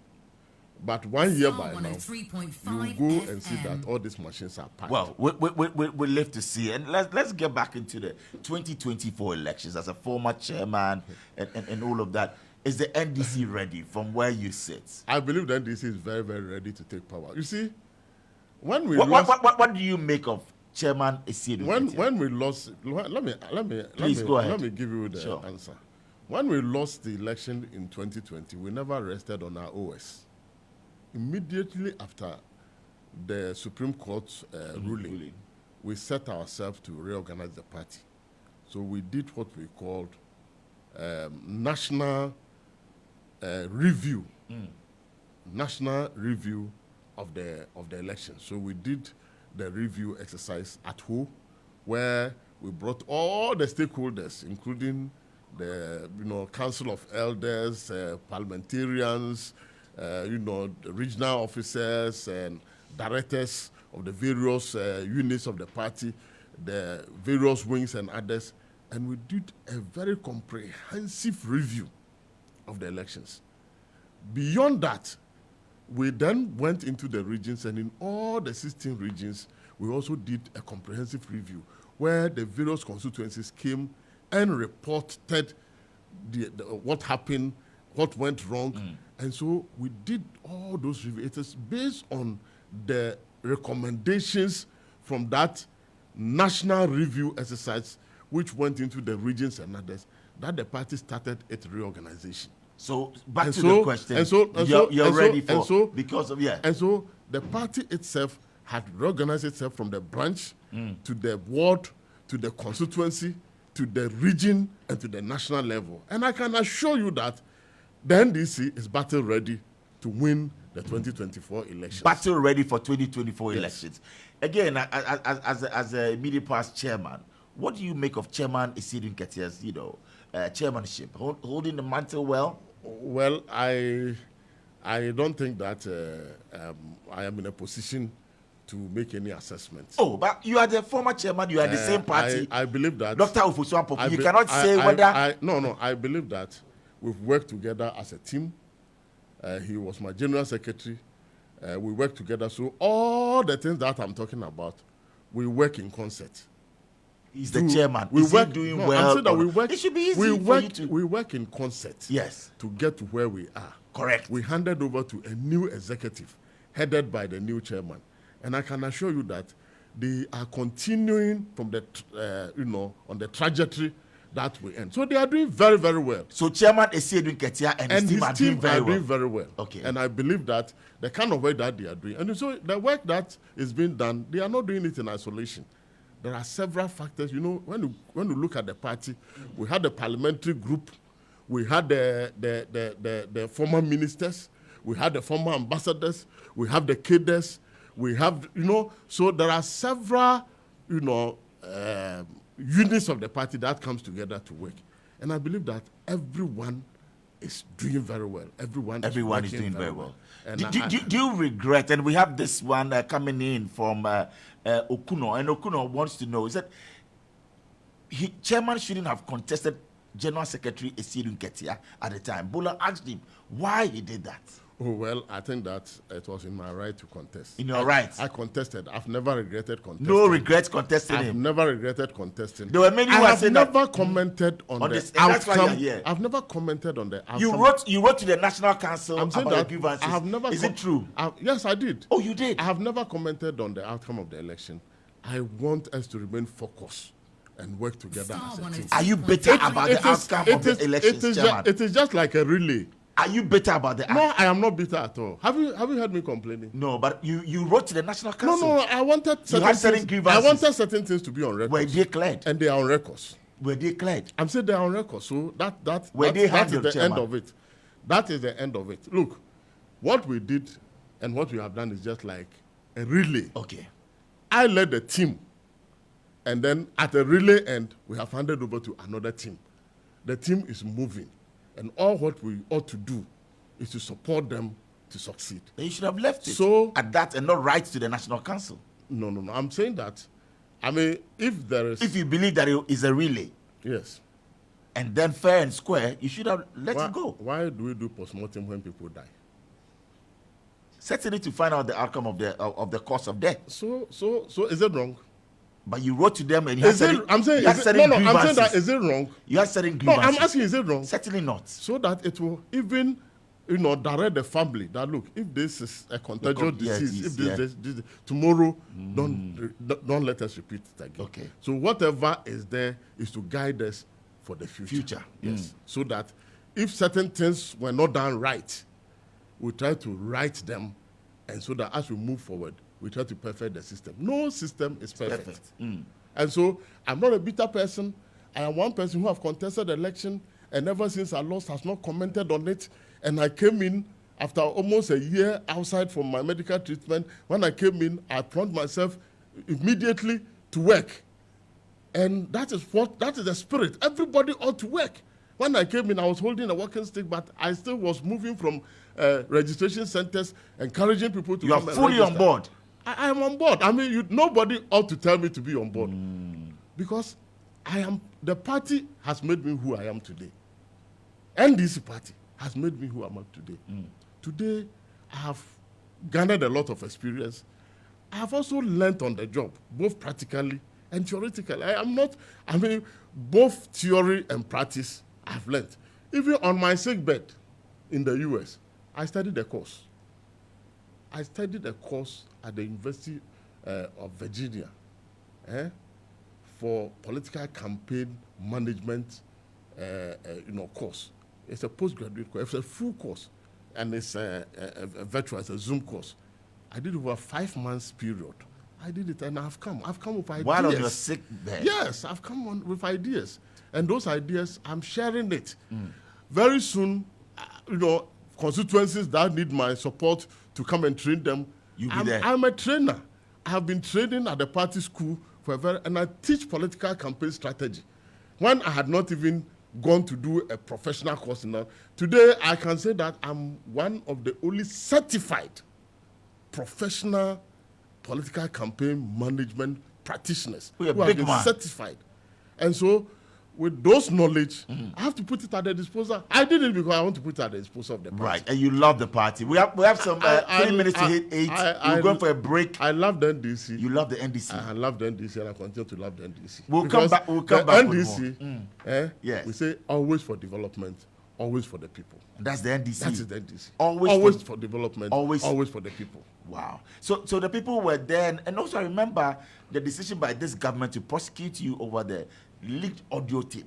But 1 year by now, you go and see that all these machines are packed. Well, we live to see. And let's get back into the 2024 elections. As a former chairman and all of that, is the NDC ready from where you sit? I believe the NDC is very, very ready to take power. You see, when we what do you make of Chairman Esidu? When we lost, let me go ahead. Let me give you the answer. When we lost the election in 2020, we never rested on our OS. Immediately after the Supreme Court ruling, we set ourselves to reorganize the party. So we did what we called national review, national review of the election. So we did the review exercise at home, where we brought all the stakeholders, including the Council of Elders, parliamentarians, the regional officers and directors of the various units of the party, the various wings and others, and we did a very comprehensive review of the elections. Beyond that, we then went into the regions, and in all the 16 regions, we also did a comprehensive review where the various constituencies came and reported what happened, what went wrong. And so we did all those reviews. It is based on the recommendations from that national review exercise, which went into the regions and others, that the party started its reorganization. So back to the question. You're ready for because of And so the party itself had reorganized itself from the branch to the ward, to the constituency, to the region, and to the national level. And I can assure you that the NDC is battle ready to win the 2024 elections. Battle ready for 2024 elections. Again, as a immediate past chairman, what do you make of Chairman Esidu Nketiah's chairmanship, holding the mantle well? Well, I I don't think that I am in a position to make any assessments. Oh, but you are the former chairman. You are the same party. I believe that Dr. Ofosu Ampofo. You cannot say whether. No. I believe that we've worked together as a team. He was my general secretary. We work together. So all the things that I'm talking about, we work in concert. He's the chairman. We Is work he doing no, well? I'm saying that we work. It should be easy for you to. We work in concert. Yes. To get to where we are. Correct. We handed over to a new executive, headed by the new chairman, and I can assure you that they are continuing from the on the trajectory that we end. So they are doing very, very well. So Chairman Esiedun Ketia and his team are doing very well. Okay. And I believe that the kind of work that they are doing, and so the work that is being done, they are not doing it in isolation. There are several factors. You know, when you look at the party, we had the parliamentary group, we had the former ministers, we had the former ambassadors, we have the cadres, we have, so there are several, units of the party that comes together to work. And I believe that everyone is doing very well. Everyone is doing very well. And do you regret, and we have this one coming in from Okuno, and Okuno wants to know, is that chairman shouldn't have contested General Secretary Esiedun Ketia at the time. Bola asked him why he did that. Oh, well, I think that it was in my right to contest. In your right? I contested. I've never regretted contesting. No regrets contesting him? I've never regretted contesting. There were many who have never commented on the this, outcome. That's why you're here. I've never commented on the outcome. You wrote to the National Council about the grievances. I have never Is it true? Yes, I did. Oh, you did? I have never commented on the outcome of the election. I want us to remain focused and work together as a team. Are you bitter about the outcome of the election, Chairman? It is just like a relay. Are you bitter about the outcome? No, I am not bitter at all. Have you heard me complaining? No, but you wrote to the National Council. No, I wanted certain things to be on record. Were they cleared? And they are on records. Were they cleared? I'm saying they are on record. So that is the end of it. That is the end of it. Look, what we did and what we have done is just like a relay. Okay. I led the team. And then at the relay end, we have handed over to another team. The team is moving. And all what we ought to do is to support them to succeed. Then you should have left it at that and not write to the National Council. No. I'm saying that, if you believe that it is a relay. Yes. And then fair and square, you should have let it go. Why do we do postmortem when people die? Certainly to find out the outcome of the cause of death. So is it wrong? But you wrote to them and I'm saying that is it wrong? You have certain grievances. No, I'm asking, is it wrong? Certainly not. So that it will even, direct the family that look, if this is a contagious disease, this tomorrow, don't let us repeat it again. Okay. So whatever is there is to guide us for the future. Yes. So that if certain things were not done right, we try to right them, and so that as we move forward, we try to perfect the system. No system is perfect. And so I'm not a bitter person. I am one person who have contested the election, and ever since I lost, has not commented on it. And I came in after almost a year outside from my medical treatment. When I came in, I plunged myself immediately to work. And that is the spirit. Everybody ought to work. When I came in, I was holding a walking stick, but I still was moving from registration centers, encouraging people to come and register. You are fully on board. I am on board. Nobody ought to tell me to be on board. Because the party has made me who I am today. NDC party has made me who I am today. Today, I have garnered a lot of experience. I have also learned on the job, both practically and theoretically. Both theory and practice I have learned. Even on my sick bed in the US, I studied a course. I studied a course at the University of Virginia for political campaign management course. It's a postgraduate course. It's a full course, and it's a virtual, it's a Zoom course. I did it over a 5 months period. I did it, and I've come with ideas. While on your sick bed? Yes, I've come on with ideas, and those ideas, I'm sharing it. Very soon, constituencies that need my support to come and train them. I'm a trainer. I have been training at the party school and I teach political campaign strategy. When I had not even gone to do a professional course in that. Today, I can say that I'm one of the only certified professional political campaign management practitioners who have been certified. And so, with those knowledge, I have to put it at the disposal. I did it because I want to put it at the disposal of the party. Right, and you love the party. We have some 3 minutes to hit 8. We're going for a break. I love the NDC. You love the NDC. I love the NDC, and I continue to love the NDC. We'll come back. NDC, yes. We say always for development, always for the people. And that's the NDC. That is the NDC. Always for development, always for the people. Wow. So the people were there, and also I remember the decision by this government to prosecute you over the leaked audio tape.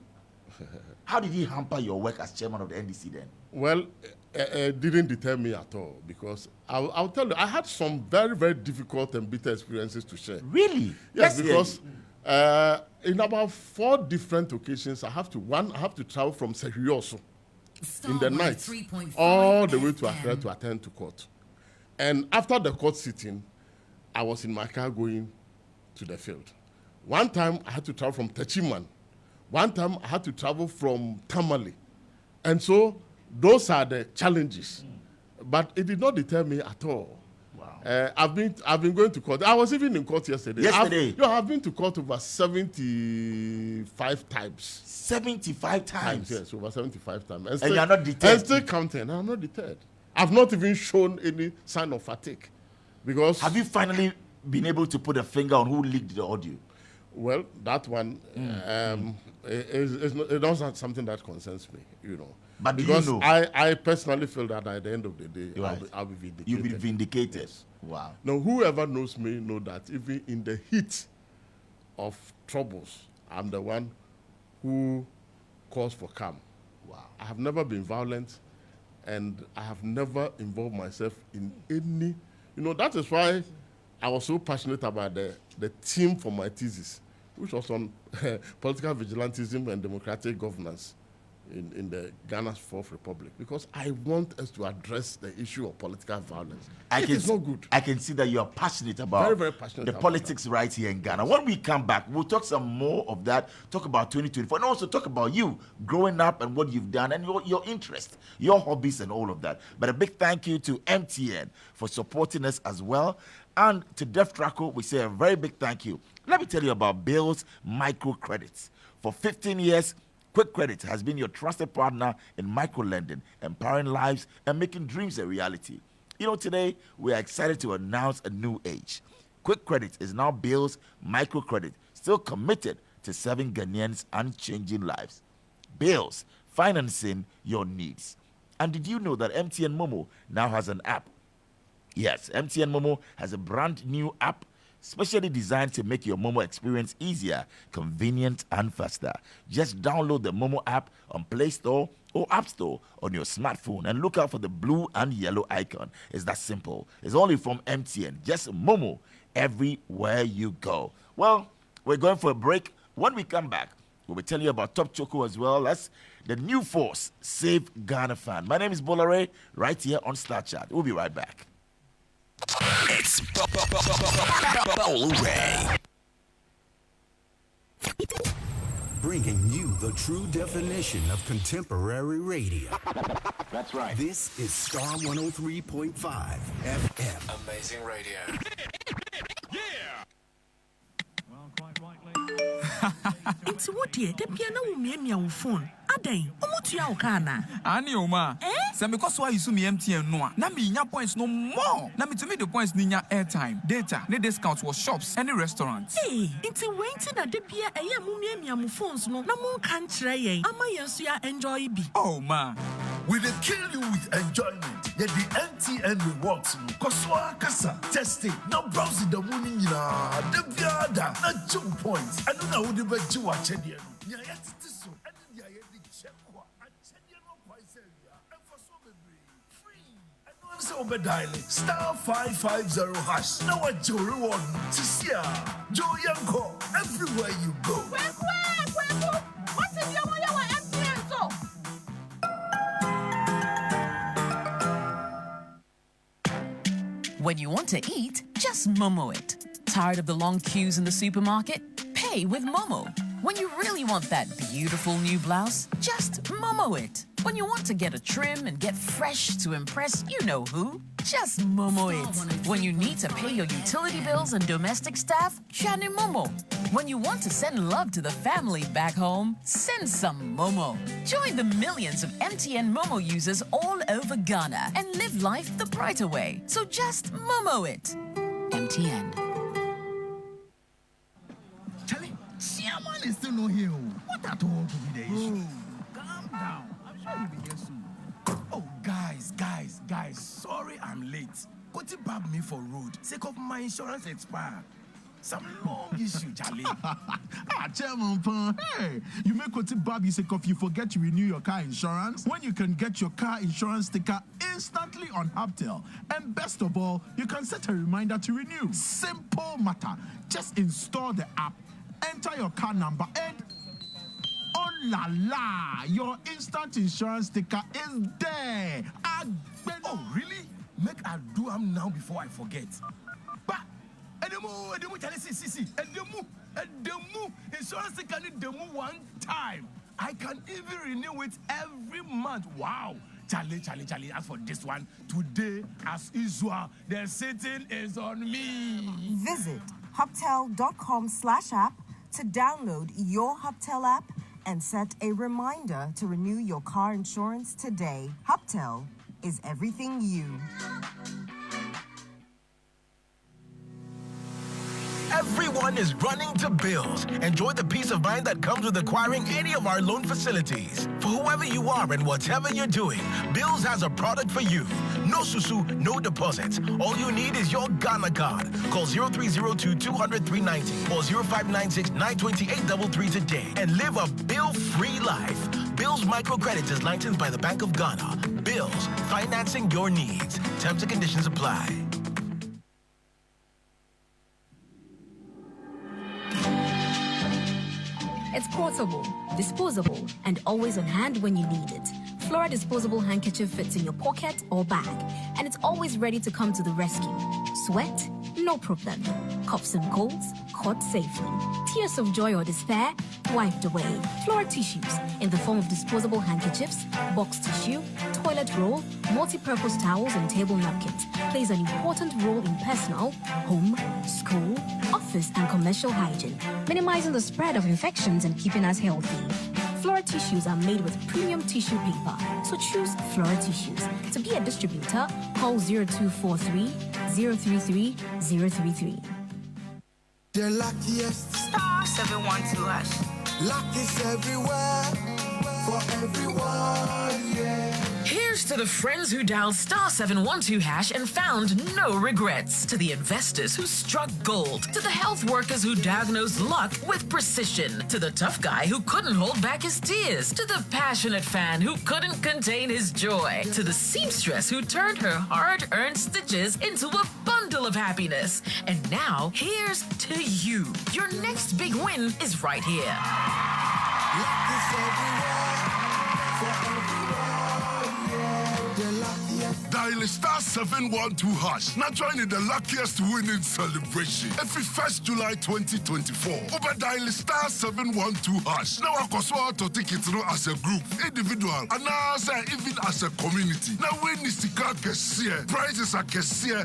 How did he hamper your work as chairman of the NDC then? Well, it didn't deter me at all, because I'll tell you, I had some very, very difficult and bitter experiences to share. Really? Yes, because in about 4 different occasions, I have to travel from Serioso in the night all the way to Accra to attend to court. And after the court sitting, I was in my car going to the field. One time, I had to travel from Techiman. One time, I had to travel from Tamale. And so, those are the challenges. But it did not deter me at all. Wow. I've been going to court. I was even in court yesterday. I've been to court over 75 times. 75 times? Yes, over 75 times. And you're not deterred? And still counting. I'm not deterred. I've not even shown any sign of fatigue. Because... Have you finally been able to put a finger on who leaked the audio? Well, that one it's not something that concerns me, you know. But because you know? I personally feel that at the end of the day, right. I'll be vindicated. You'll be vindicated. Yes. Wow. Now, whoever knows me know that even in the heat of troubles, I'm the one who calls for calm. Wow. I have never been violent, and I have never involved myself in any... You know, that is why I was so passionate about the theme for my thesis, which was on political vigilantism and democratic governance in the Ghana's Fourth Republic, because I want us to address the issue of political violence. It's not good. I can see that you are passionate about very, very passionate the politics right here in Ghana. When we come back, we'll talk some more of that, talk about 2024, and also talk about you growing up and what you've done and your interest, your hobbies and all of that. But a big thank you to MTN for supporting us as well. And to Def Traco, we say a very big thank you. Let me tell you about Bill's Microcredits. For 15 years, Quick Credit has been your trusted partner in micro-lending, empowering lives and making dreams a reality. You know, today, we are excited to announce a new age. Quick Credit is now Bill's Microcredit, still committed to serving Ghanaians and changing lives. Bill's, financing your needs. And did you know that MTN Momo now has an app? Yes, MTN Momo has a brand new app specially designed to make your Momo experience easier, convenient, and faster. Just download the Momo app on Play Store or App Store on your smartphone and look out for the blue and yellow icon. It's that simple. It's only from MTN. Just Momo everywhere you go. Well, we're going for a break. When we come back, we'll be telling you about Top Choco as well as the new force, Save Ghana Fund. My name is Bolare, right here on Star Chat. We'll be right back. It's Bolare. Bringing you the true definition of contemporary radio. That's right. This is Starr 103.5 FM. Amazing radio. Yeah! Well, quite rightly. It's what dear, the piano will mean your phone. Aday, Omutu Yaukana. Ani Oma. Say because why you sue me MTN no. Na me nya points no more. Na me to me the points ninya airtime, data, ne discounts for shops, any restaurants. Hey, it's waiting at the pier a yamum phones no. Na mo can't try. Ama yansuya enjoy be. Oh ma. We will kill you with enjoyment. Yet the MTN rewards you. Koswa kasa testing. Now browsing the morning the biada. Na 2 points. I don't know who the bet you are chedian. Ya yet so. Star 550 hash. Now what your reward? Sisia, Joe Yanko, everywhere you go. What's in your MTN so? When you want to eat, just Momo it. Tired of the long queues in the supermarket? Pay with Momo. When you really want that beautiful new blouse, just Momo it. When you want to get a trim and get fresh to impress you know who, just Momo it. When you need to pay your utility bills and domestic staff, Shani Momo. When you want to send love to the family back home, send some Momo. Join the millions of MTN Momo users all over Ghana and live life the brighter way. So just Momo it. MTN. Charlie, Chairman is still not here. What at all could be the issue? Calm down. I'm sure he'll be here soon. Oh, guys. Sorry I'm late. Koti bab me for road. Sake of my insurance expired. Some long issue, Charlie. Chairman Pan. Hey, you make Koti bab you sake of you forget to renew your car insurance when you can get your car insurance sticker instantly on Hubtel. And best of all, you can set a reminder to renew. Simple matter. Just install the app, enter your car number, and oh la la, your instant insurance sticker is there. Oh, really? Make I do am now before I forget. But Edemu, Charlie, see. Edemu, insurance sticker need demu one time. I can even renew it every month. Wow. Charlie, as for this one, today, as usual, the sitting is on me. Visit hubtel.com/app to download your Hubtel app and set a reminder to renew your car insurance today. Hubtel is everything you. Everyone is running to Bills. Enjoy the peace of mind that comes with acquiring any of our loan facilities. For whoever you are and whatever you're doing, Bills has a product for you. No susu, no deposits. All you need is your Ghana card. Call 0302-200-390 or 0596-928-33 today and live a bill-free life. Bills Microcredit is licensed by the Bank of Ghana. Bills, financing your needs. Terms and conditions apply. It's portable, disposable, and always on hand when you need it. Flora disposable handkerchief fits in your pocket or bag, and it's always ready to come to the rescue. Sweat? No problem. Coughs and colds? Caught safely. Tears of joy or despair? Wiped away. Flora tissues in the form of disposable handkerchiefs, box tissue, toilet roll, multi-purpose towels, and table napkins plays an important role in personal, home, school, office, and commercial hygiene, minimizing the spread of infections and keeping us healthy. Flora tissues are made with premium tissue paper, so choose Flora tissues. To be a distributor, call 0243 033 033. The luckiest. Star 712 #. Luck is everywhere, for everyone, yeah. Here's to the friends who dialed star 712 # and found no regrets. To the investors who struck gold. To the health workers who diagnosed luck with precision. To the tough guy who couldn't hold back his tears. To the passionate fan who couldn't contain his joy. To the seamstress who turned her hard-earned stitches into a bundle of happiness. And now, here's to you. Your next big win is right here. Luck is everywhere, for everyone, yeah. The luckiest. Dial star 712 #. Now join in the luckiest winning celebration. Every 1st July 2024. Over dial star 712 #. Now I can to tickets as a group, individual, and now even as a community. Now win is the car prizes are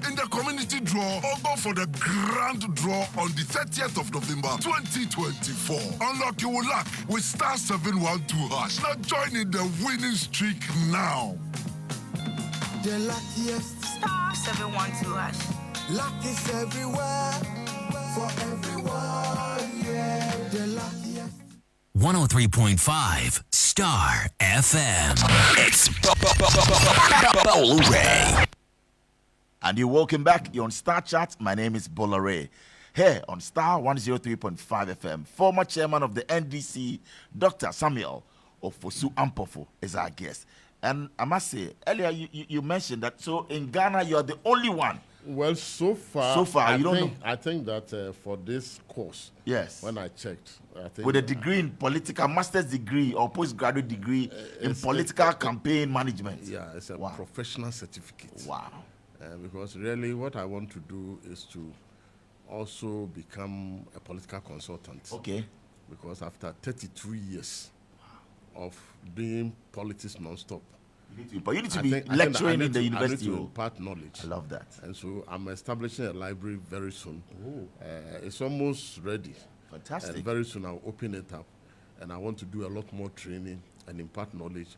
in the community draw or go for the grand draw on the 30th of November 2024. Unlock your luck with star 712 #. Now join in the winning streak now. The luckiest. Star 712 #. Luck is everywhere, for everyone, yeah. The luckiest. 103.5 Star FM. It's Bolare. And you're welcome back. You're on Star Chat. My name is Bolare. Here on Star 103.5 FM, former chairman of the NDC, Dr. Samuel Ofosu Ampofo, is our guest. And I must say, earlier you mentioned that, so in Ghana, you're the only one. Well, so far, I think that for this course, yes, when I checked, I think with a degree in political, master's degree or postgraduate degree in political campaign management. Yeah, it's a professional certificate. Wow. Because really what I want to do is to also become a political consultant. Okay. because after 32 years of doing politics non-stop, you need to be lecturing in the university. I need to impart knowledge. I love that. And so I'm establishing a library very soon. It's almost ready. Fantastic. And very soon I'll open it up. And I want to do a lot more training and impart knowledge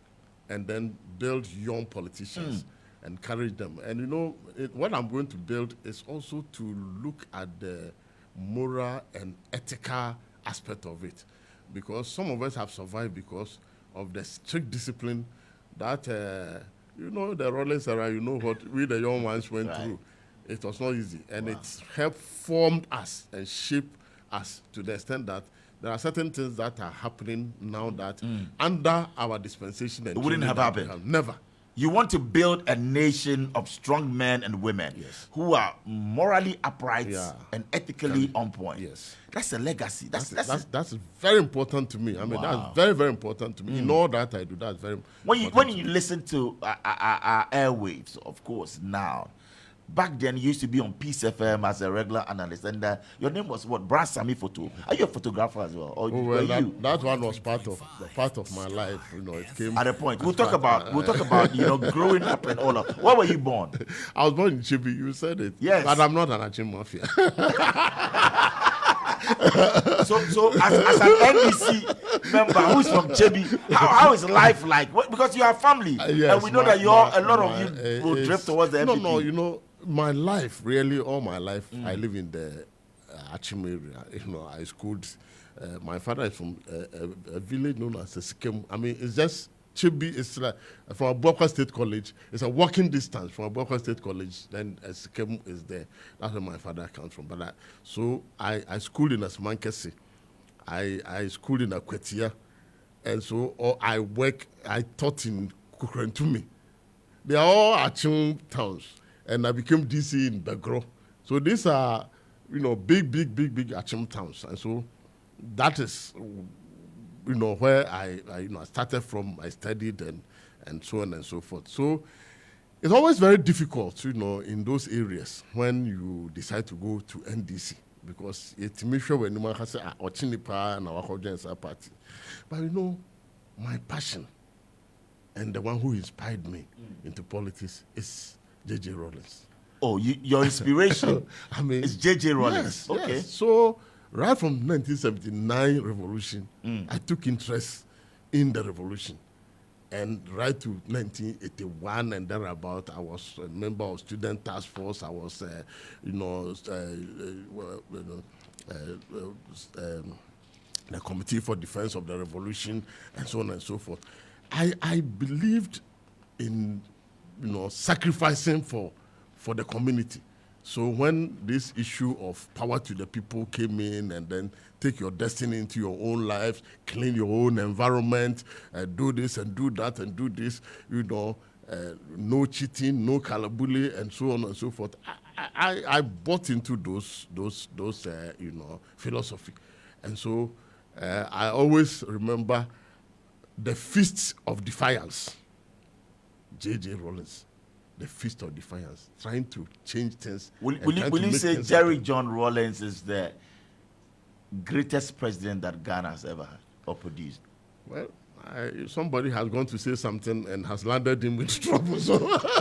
and then build young politicians and encourage them. And you know, what I'm going to build is also to look at the moral and ethical aspect of it. Because some of us have survived because of the strict discipline that, you know, the Rollins era, you know what we the young ones went through. It was not easy. And it's helped form us and shape us to the extent that there are certain things that are happening now that under our dispensation and it wouldn't have happened. Never. You want to build a nation of strong men and women who are morally upright and ethically on point. Yes. That's a legacy. That's very important to me. I mean, that's very, very important to me. In all that I do, that's very important. When you listen to our airwaves, of course, now, back then you used to be on Peace FM as a regular analyst, and your name was what? Brad Sami Photo. Are you a photographer as well? Or that one was part of my life. You know, it came at a point. We'll talk about you know, growing up and all of. Where were you born? I was born in Chibi. You said it. Yes, but I'm not an Achim Mafia. so as an NDC member who's from Chibi, how is life like? Because you have family, and we know that a lot of you will drift towards the NDC. No, you know. My life, really, all my life, I live in the Achim area. You know, I schooled. My father is from a village known as Sikem. I mean, it's just Chibi. It's like from Abuakwa State College. It's a walking distance from Abuakwa State College. Then Sikem is there. That's where my father comes from. But so I schooled in Asmankesi. I schooled in Akwetia, and so I taught in Kukrentumi. They are all Achim towns. And I became DC in Begro. So these are, you know, big Achim towns. And so that is, you know, where I started from. I studied and so on and so forth. So it's always very difficult, you know, in those areas when you decide to go to NDC. Because it's me sure when you say, Ochinipa and our party. But you know, my passion and the one who inspired me into politics is J.J. Rollins. Oh, your inspiration I mean, is J.J. Rollins. Yes, okay. Yes. So right from 1979 revolution, I took interest in the revolution. And right to 1981 and thereabout, I was a member of student task force. I was, the Committee for Defense of the Revolution, and so on and so forth. I believed in, you know, sacrificing for the community. So when this issue of power to the people came in, and then take your destiny into your own life, clean your own environment, do this and do that and do this, you know, no cheating, no kalabuli, and so on and so forth. I bought into those you know, philosophy. And so I always remember the Feast of Defiance. J.J. Rollins, the Feast of Defiance, trying to change things. Will you say Jerry John Rollins is the greatest president that Ghana has ever had or produced? Well, somebody has gone to say something and has landed him with trouble. So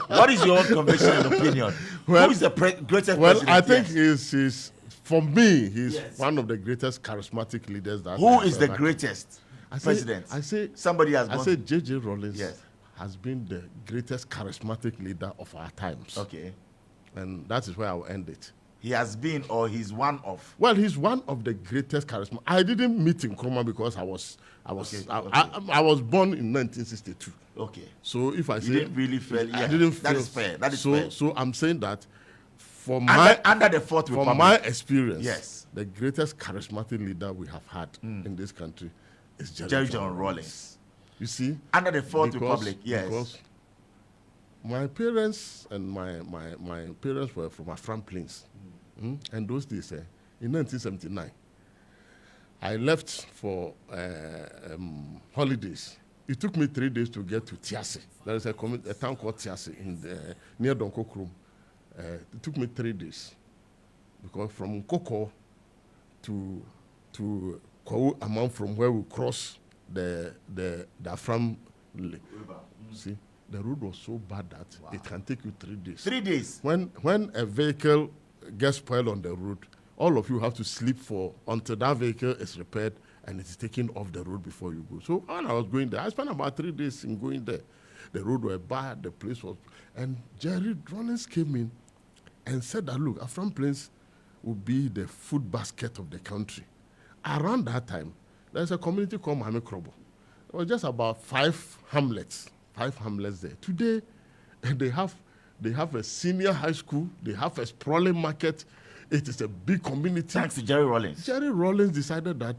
what is your own conviction and opinion? Who is the greatest president? Well, I think he's for me, he's one of the greatest charismatic leaders that. Who is the greatest president? I say somebody has. I say J.J. Rollins. Yes. Has been the greatest charismatic leader of our times. Okay. And that is where I'll end it. He has been, or he's one of? Well, he's one of the greatest charisma. I didn't meet Nkrumah because I was born in 1962. Okay. So if I say you didn't really feel, I didn't feel. That is fair. That is fair. So I'm saying that under the Fourth Republic, from my experience, yes, the greatest charismatic leader we have had in this country is Jerry John Rollins. You see, under the Fourth Republic, yes. Because my parents and my parents were from Afram Plains, and those days, in 1979, I left for holidays. It took me 3 days to get to Tiasi. There is a town called Tiasi near Donkokrum. It took me 3 days because from Koko to Kwawu amount from where we cross the Afram River. See, the road was so bad that it can take you 3 days. 3 days. When a vehicle gets spoiled on the road, all of you have to sleep until that vehicle is repaired and it is taken off the road before you go. So when I was going there, I spent about 3 days in going there. The road was bad, the place was... And Jerry Rawlings came in and said that, look, Afram Plains will be the food basket of the country. Around that time, there's a community called Mame Krobo. It was just about 5 hamlets there. Today, they have a senior high school, they have a sprawling market. It is a big community. Thanks to Jerry Rawlings. Jerry Rawlings decided that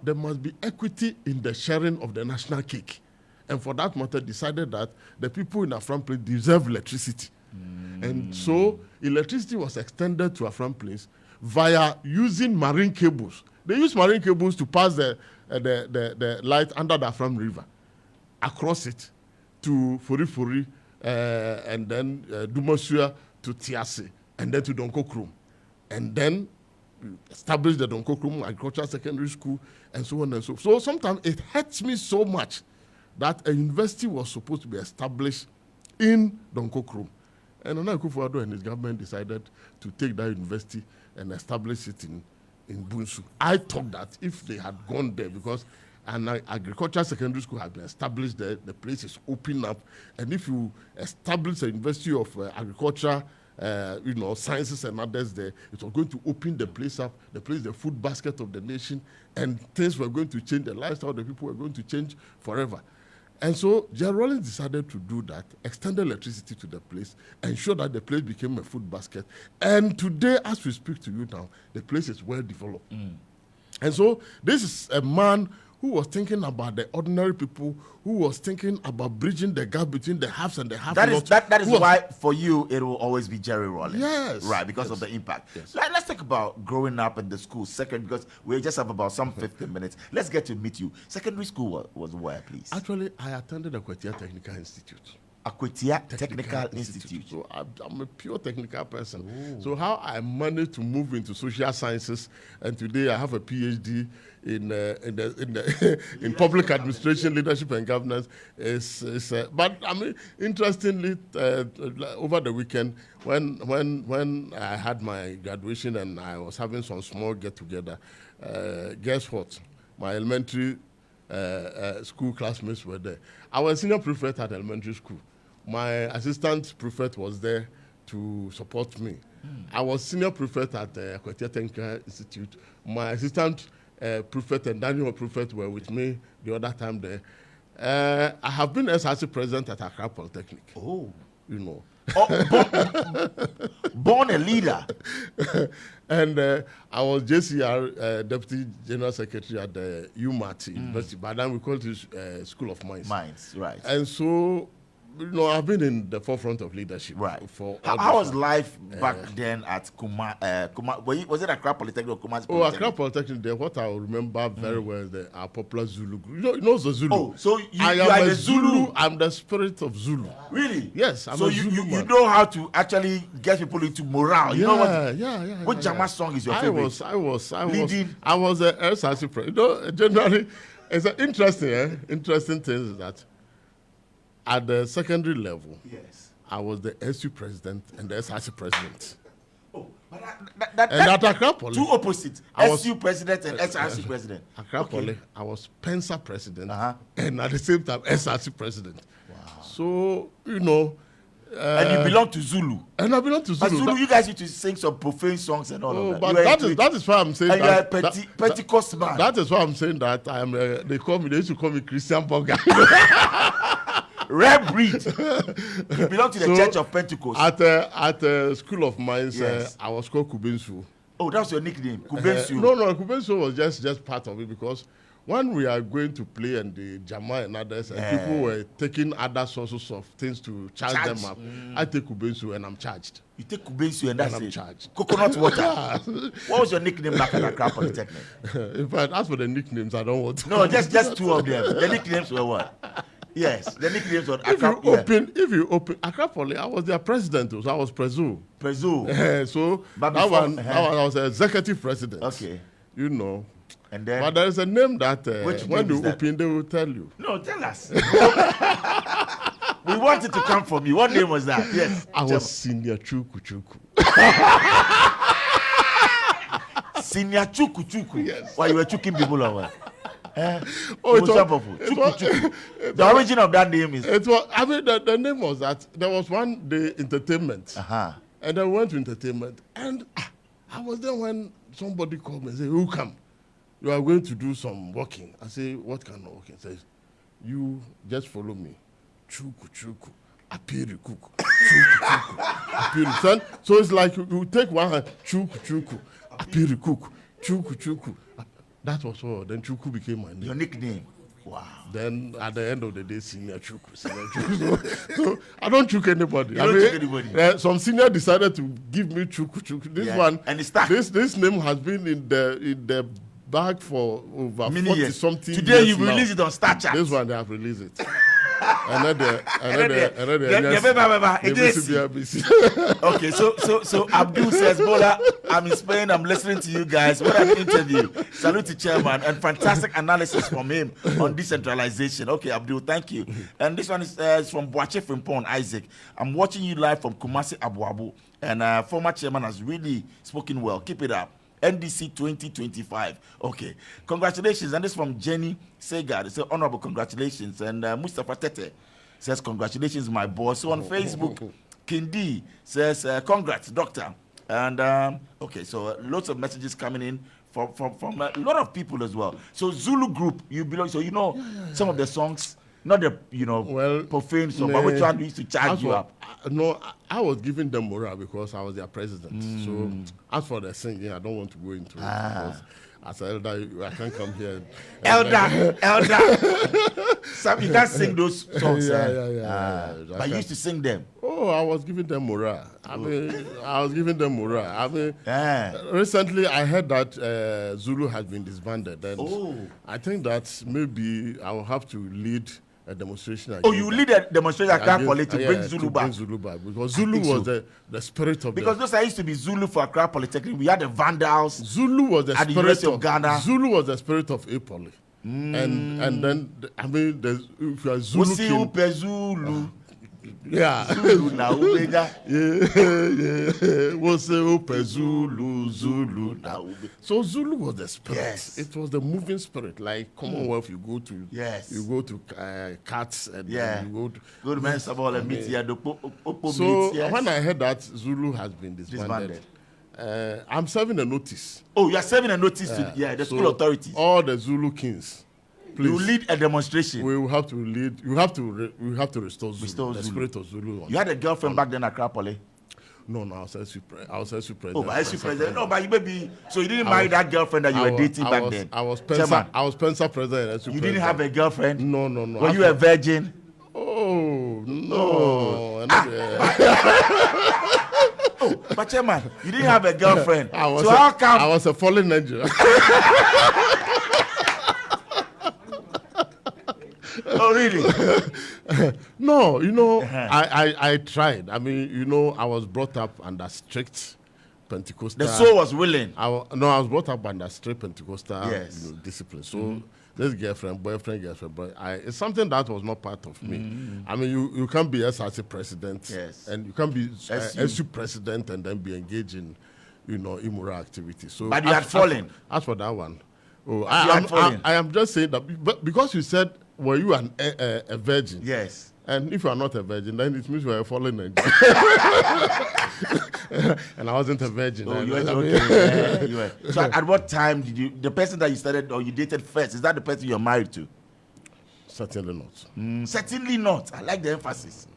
there must be equity in the sharing of the national cake. And for that matter, decided that the people in Afram Plains deserve electricity. And so electricity was extended to Afram Plains via using marine cables. They use marine cables to pass the light under the Afram River, across it to Fori, and then Dumasua to Tiase, and then to Donkokrum. And then established the Donkokrum Agricultural Secondary School, and so on and so forth. So sometimes it hurts me so much that a university was supposed to be established in Donkokrum. And Nana Akufo-Addo and his government decided to take that university and establish it in Bunsu. I thought that if they had gone there, because an agricultural secondary school had been established there, the place is open up, and if you establish a university of agriculture, sciences and others there, it was going to open the place up, the food basket of the nation, and things were going to change, the lifestyle of the people were going to change forever. And so Jerry Rawlings decided to do that, extend electricity to the place, ensure that the place became a food basket. And today, as we speak to you now, the place is well developed. And so this is a man who was thinking about the ordinary people, who was thinking about bridging the gap between the haves and the have-nots. That is why, for you, it will always be Jerry Rawlings. Yes. Right, because of the impact. Yes. Let's talk about growing up in the school, because we just have about some 15 minutes. Let's get to meet you. Secondary school was where, please? Actually, I attended Akwetia Technical Institute. Akwetia Technical Institute. So I'm a pure technical person. Ooh. So how I managed to move into social sciences, and today I have a PhD in public administration, leadership, and governance. But I mean, interestingly, over the weekend when I had my graduation and I was having some small get together, guess what? My elementary school classmates were there. I was senior prefect at elementary school. My assistant prefect was there to support me. I was senior prefect at the Akwetia Technical Institute. My assistant prefect and Daniel prefect were with me the other time there. I have been SRC president at Accra Polytechnic. Oh. You know. Born a leader. And I was JCR Deputy General Secretary at the UMAT University. By then we called it School of Mines. Mines, right. And so, I've been in the forefront of leadership. Right. How was life back then at Kuma? Was it Accra Polytechnic or Kumasi Polytechnic? Oh, Accra Polytechnic. What I remember very well is our popular Zulu group. You know the Zulu. Oh, so I am a Zulu. I'm the spirit of Zulu. Really? Yes, I'm so a Zulu man. You know how to actually get people into morale. You know what? What Jama song is your favorite? I was a SRC president. Generally, it's an interesting thing is that at the secondary level, yes, I was the SU president and the SRC president. Oh, but at Accra Poly, two opposites: SU president and SRC president. Accra Poly, I was Pensa president, and at the same time SRC president. Wow! So and you belong to Zulu. And I belong to Zulu. But Zulu, you guys used to sing some profane songs and all of that. But that is why I'm saying that. And you're a Pentecost man. That is why I'm saying that I am. They used to call me Christian Burger. Rare breed. You belong to the Church of Pentecost. At School of Mines, yes. I was called Kubensu. Oh, that's your nickname, Kubensu. No, Kubensu was just part of it, because when we are going to play and the Jama and others, and people were taking other sources of things to charge them up, I take Kubensu and I'm charged. You take Kubensu and that's I'm it? Charged. Coconut water. What was your nickname back at Accra Polytechnic? In fact, as for the nicknames, I don't want to. No, just two of them. The nicknames were what? Yes, the nicknames were Accra. If you open Accra Poly, I was their president, so I was Prezo. Prezo. So that one, I was executive president. Okay. And then, but there is a name that when you open, they will tell you. No, tell us. We want it to come from you. What name was that? Yes. I was Senior Chuku. Senior Chuku. Yes. Why you were chuking people over? The origin of that name is. It was. I mean, the name was that there was one day entertainment, and I went to entertainment, and I was there when somebody called me and said, "Who come? You are going to do some walking." I say, "What kind of walking?" He says, "You just follow me, chuku, apiri kuku, chuku, apiri." So it's like you take one hand, chuku, apiri kuku, chuku. That was all. Then Chuku became my name. Your nickname. Wow. Then at the end of the day, Senior Chuku. So I don't choke anybody. You don't choke anybody. Some senior decided to give me Chuku. This one, and it's stuck. This name has been in the bag for over many 40 years. something. Today years you now. release it on Starr Chat. This one they have released it. Okay, so Abdul says, Bola, I'm in Spain, I'm listening to you guys. What an interview. Salute to chairman and fantastic analysis from him on decentralization. Okay, Abdul, thank you. And this one is from Boache Frimpong, Isaac. I'm watching you live from Kumasi, Abu Abu. And former chairman has really spoken well. Keep it up. NDC 2025. Okay. Congratulations. And this from Jenny Segar. It's an honorable congratulations. And Mustafa Tete says, congratulations, my boss. So on Facebook, Kindi says, congrats, doctor. And, okay, so lots of messages coming in from a lot of people as well. So Zulu group, you belong, so you know some of the songs, not the, profane song, but which one used to charge you up? No, I was giving them morale because I was their president. So as for the singing, I don't want to go into it because as an elder, I can't come here. Elder. Sam, you can't sing those songs. But you used to sing them. Oh, I was giving them morale. I mean, recently I heard that Zulu has been disbanded. And I think that maybe I will have to lead a demonstration. You lead a demonstration at Accra Poly to bring Zulu back. Because Zulu was the spirit of because those used to be Zulu for Accra Polytechnic. We had the Vandals. Zulu was the spirit of Ghana. Zulu was the spirit of Apoli. And then I mean, if you are Zulu Zulu. Yeah. Zulu na Omega. Zulu na Omega. So Zulu was the spirit. Yes. It was the moving spirit. Like Commonwealth, you go to Cats and you go to Mensaball and meet here. So when I heard that Zulu has been disbanded. I'm serving a notice. Oh, you are serving a notice to the school authorities. All the Zulu kings. Please. You lead a demonstration. We will have to lead. We have to restore Zulu. The spirit of Zulu. You had a girlfriend back then at Accra Poly? No, I was SU president. Oh, but SU president. No, but you maybe. So you didn't marry that girlfriend that you were dating back then. I was Spencer president. You didn't have a girlfriend? No. Were you a virgin? Oh no. But chairman, you didn't have a girlfriend. How come? I was a fallen angel. Oh, really? No, I tried. I mean, I was brought up under strict Pentecostal. The soul was willing. I was brought up under strict Pentecostal discipline. So this boyfriend, it's something that was not part of me. I mean, you can't be SRC president, and you can't be SU president and then be engaged in, immoral activity. So, but you had fallen. As for that one, I am just saying that, but because you said, were you a virgin? Yes. And if you are not a virgin, then it means you are a fallen angel. And I wasn't a virgin. Oh, you were okay. You were. So at what time did the person that you started or you dated first, is that the person you're married to? Certainly not. Certainly not. I like the emphasis.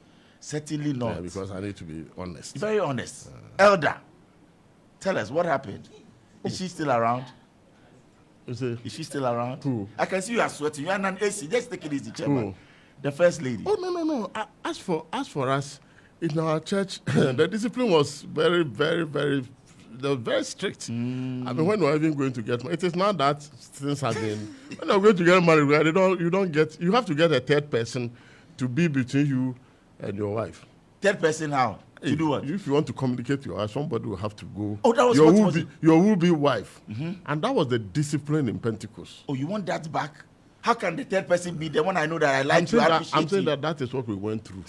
Certainly not. Yeah, because I need to be honest. Very honest. Elder, tell us what happened. Is she still around? Is she still around? Who? I can see you are sweating. You are an AC. Just take it easy, chairman. The first lady. Oh, no. As for us, in our church, the discipline was very, very, very, very strict. I mean, when we're even going to get married, it is not that things have been. When you're going to get married, you have to get a third person to be between you and your wife. Third person how? To do what? If you want to communicate to your wife, somebody will have to go. Oh, that was your will-be wife. And that was the discipline in Pentecost. Oh, you want that back? How can the third person be the one I know that I like to appreciate? I'm saying that is what we went through.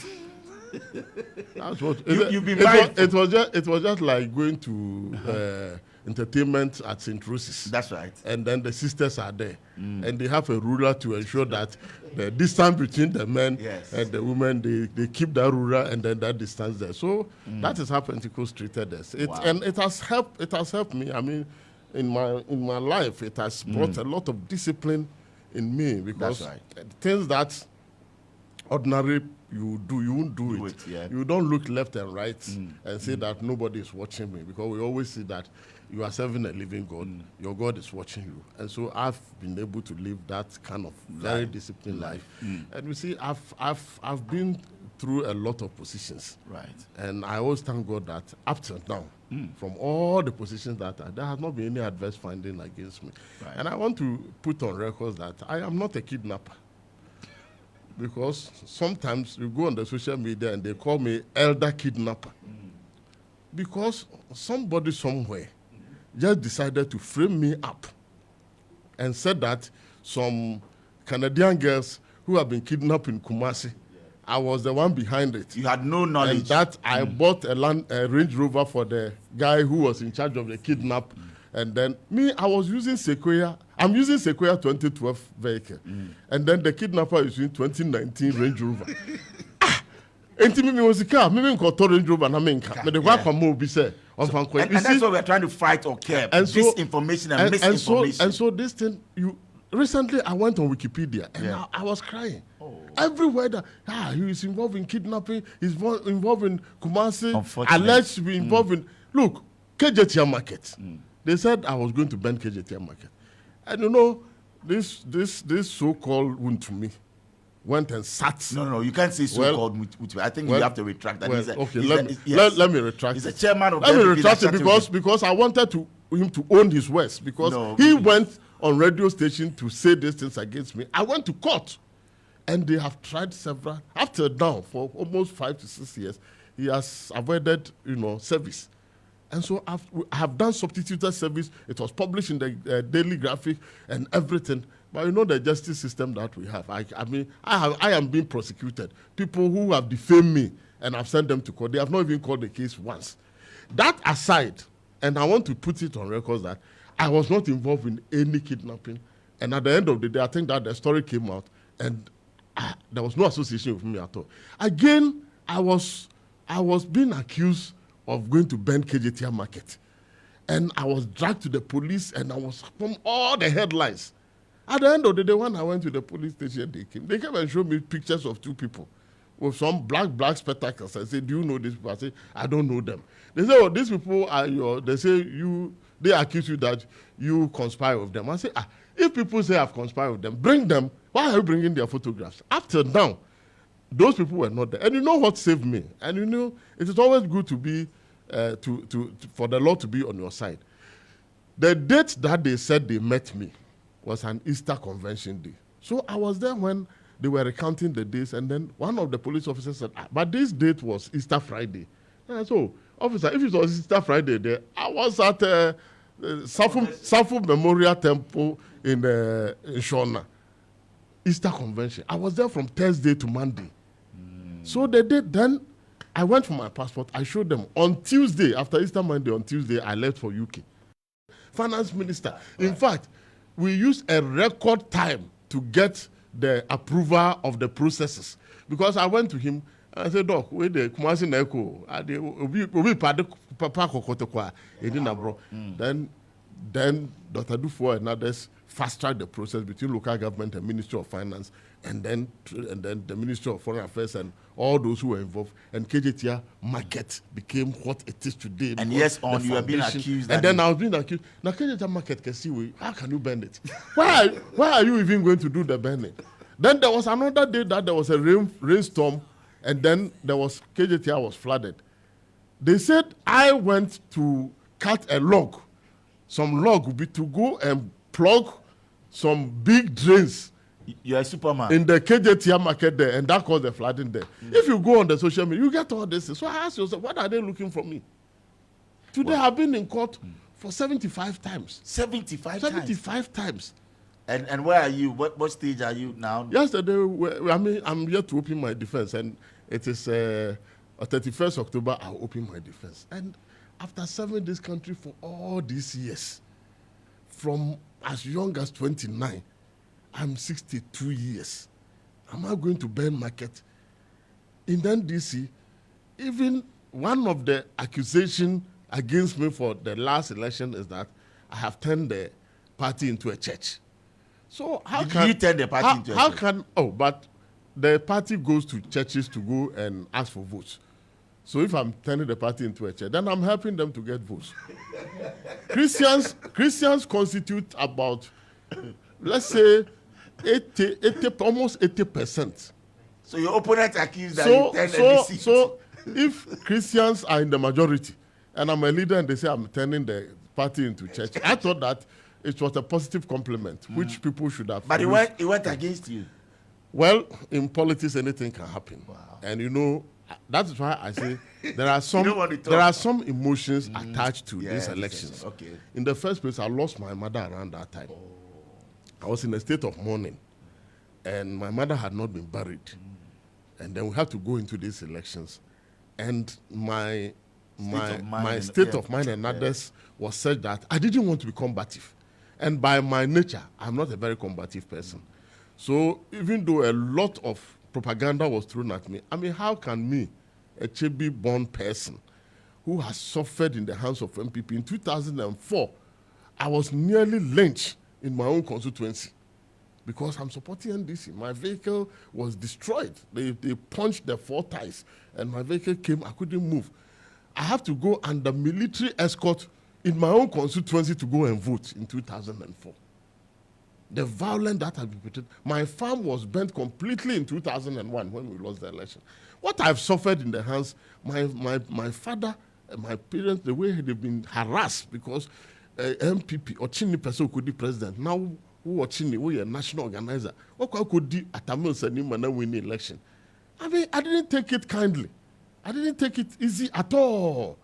That's what you've been married. It was just like going to entertainment at St. Rose's. That's right. And then the sisters are there, and they have a ruler to ensure that the distance between the men and the women, they keep that ruler and then that distance there. So that is how Pentecost treated us. And it has helped. It has helped me. I mean, in my life, it has brought a lot of discipline in me, because things that ordinary you won't do it. You don't look left and right and say that nobody is watching me, because we always see that you are serving a living God. Your God is watching you. And so I've been able to live that kind of very disciplined life. And you see, I've been through a lot of positions. Right. And I always thank God that up to now, from all the positions that there has not been any adverse finding against me. Right. And I want to put on record that I am not a kidnapper. Because sometimes you go on the social media and they call me elder kidnapper. Because somebody somewhere just decided to frame me up and said that some Canadian girls who have been kidnapped in Kumasi, I was the one behind it. You had no knowledge. And that I bought a Range Rover for the guy who was in charge of the kidnap. And then I was using Sequoia. I'm using Sequoia 2012 vehicle. And then the kidnapper is using 2019 Range Rover. Enti me was car, me got Range Rover na me nka. Me the kwa mo bi say on fan kwa. And that's what we're trying to fight or curb. Disinformation and misinformation. And so this thing, recently I went on Wikipedia and I was crying. Everywhere that he is involved in kidnapping, he's involved in Kumasi, alleged to be involved in KJTR market. They said I was going to ban KJTR market. And you know, this so-called wound to me went and sat. No, you can't say so-called. I think you have to retract that. Let me retract. He's a chairman of. Let me retract it because I wanted him to own his words, because he went on radio station to say these things against me. I went to court, and they have tried several. After now, for almost 5 to 6 years, he has avoided service. And so I have done substituted service. It was published in the Daily Graphic and everything. But you know the justice system that we have. I am being prosecuted. People who have defamed me and I've sent them to court, they have not even called the case once. That aside, and I want to put it on record that I was not involved in any kidnapping. And at the end of the day, I think that the story came out and there was no association with me at all. Again, I was being accused of going to burn KJTR market. And I was dragged to the police and I was from all the headlines. At the end of the day, when I went to the police station, they came and showed me pictures of 2 people with some black spectacles. I said, do you know these people? I said, I don't know them. They say, these people are they accuse you that you conspire with them. I say, if people say I've conspired with them, bring them. Why are you bringing their photographs? After now, those people were not there. And you know what saved me? And you know, it is always good to be, for the law to be on your side. The date that they said they met me was an Easter convention day. So I was there when they were recounting the days, and then one of the police officers said, but this date was Easter Friday. And so, officer, if it was Easter Friday there, I was at Safu Memorial Temple in Shona. Easter convention. I was there from Thursday to Monday. So they did. Then I went for my passport. I showed them on Tuesday, after Easter Monday, on Tuesday, I left for UK. Finance minister. In fact, we used a record time to get the approval of the processes. Because I went to him and I said, Doc, wait the Kumasi Neko, then Dr. Dufo and others fast-tracked the process between local government and Ministry of Finance, and then the Ministry of Foreign Affairs and all those who were involved, and KJTR market became what it is today. And yes, you have been accused. And then I was being accused. Now KJTR market can see, how can you bend it? Why are you even going to do the bending? Then there was another day that there was a rainstorm, and then KJTR was flooded. They said I went to cut a log. Some log would be to go and plug some big drains You're a superman. In the KJTR market there, and that caused the flooding there. If you go on the social media, you get all this. So I ask yourself, what are they looking from me? Today I've been in court for 75 times. 75 times. And where are you? What stage are you now? Yesterday, I'm yet to open my defense, and it is 31st October, I'll open my defense. And after serving this country for all these years, from as young as 29, I'm 62 years. Am I going to burn market? In NDC, even one of the accusations against me for the last election is that I have turned the party into a church. So how can you turn the party into a church? But the party goes to churches to go and ask for votes. So if I'm turning the party into a church, then I'm helping them to get votes. Christians constitute about, let's say, 80, almost 80%. So your opponent accused that you turn NDC. So if Christians are in the majority, and I'm a leader and they say I'm turning the party into church, I thought that it was a positive compliment, which people should have. But it went against you. Well, in politics, anything can happen. Wow. And you know, that's why I say there are some emotions attached to these elections. Okay. In the first place, I lost my mother around that time. I was in a state of mourning, and my mother had not been buried. And then we had to go into these elections, and my state of mind and others was such that I didn't want to be combative. And by my nature, I'm not a very combative person. So even though a lot of propaganda was thrown at me, I mean, how can me, a Chebi-born person who has suffered in the hands of MPP, in 2004, I was nearly lynched in my own constituency because I'm supporting NDC. My vehicle was destroyed. They punched the 4 tires, and my vehicle came, I couldn't move. I have to go under military escort in my own constituency to go and vote in 2004. The violence that has been portrayed. My farm was burnt completely in 2001 when we lost the election. What I've suffered in the hands, my father and my parents, the way they've been harassed because MPP or Chini person could be president. Now, who are Chini, we are national organizer. What could do at Tamil Sanim and win the election? I mean, I didn't take it kindly. I didn't take it easy at all.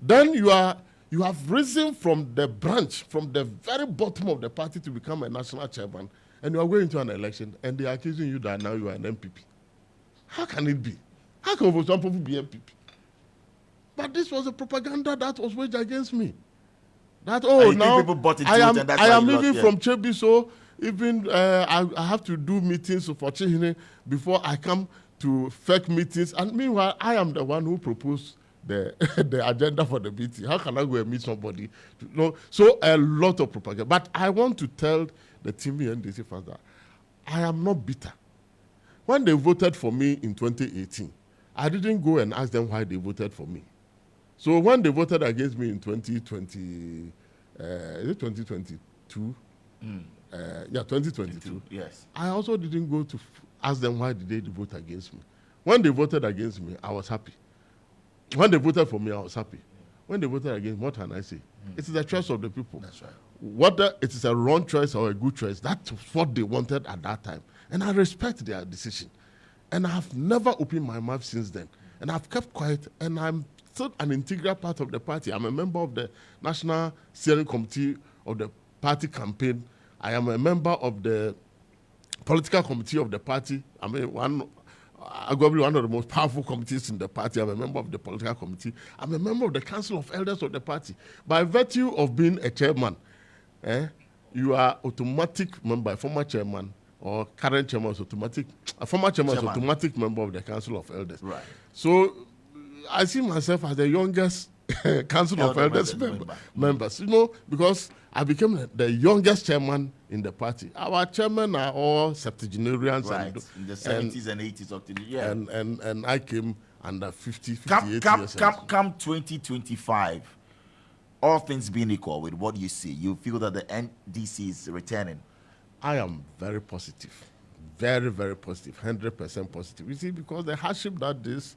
Then you have risen from the branch, from the very bottom of the party to become a national chairman, and you are going to an election, and they are accusing you that now you are an MPP. How can it be? How can Ofosu Ampofo be MPP? But this was a propaganda that was waged against me. That now I am moving from Chebi, so even I have to do meetings for Chihine before I come to fake meetings, and meanwhile I am the one who proposed the agenda for the meeting. How can I go and meet somebody? So a lot of propaganda. But I want to tell the team and NDC fans that I am not bitter. When they voted for me in 2018, I didn't go and ask them why they voted for me. So when they voted against me in 2020, is it 2022? 2022. Yes. I also didn't go to ask them why did they vote against me. When they voted against me, I was happy. When they voted for me, I was happy. When they voted against me, what can I say? It is the choice of the people. That's right. Whether it is a wrong choice or a good choice, that's what they wanted at that time. And I respect their decision. And I have never opened my mouth since then. And I've kept quiet, and I'm still an integral part of the party. I'm a member of the National Steering Committee of the party campaign. I am a member of the political committee of the party. I mean, arguably one of the most powerful committees in the party. I'm a member of the political committee. I'm a member of the council of elders of the party. By virtue of being a chairman, you are automatic member, former chairman or current chairman is automatic. A former chairman is automatic member of the council of elders. Right. So I see myself as the youngest council of elders members. You know, because I became the youngest chairman in the party. Our chairmen are all septuagenarians. Right. In the 70s and 80s. Yeah. And I came under 58 years. Come 2025, all things being equal with what you see, you feel that the NDC is returning? I am very positive. Very, very positive. 100% positive. You see, because the hardship that this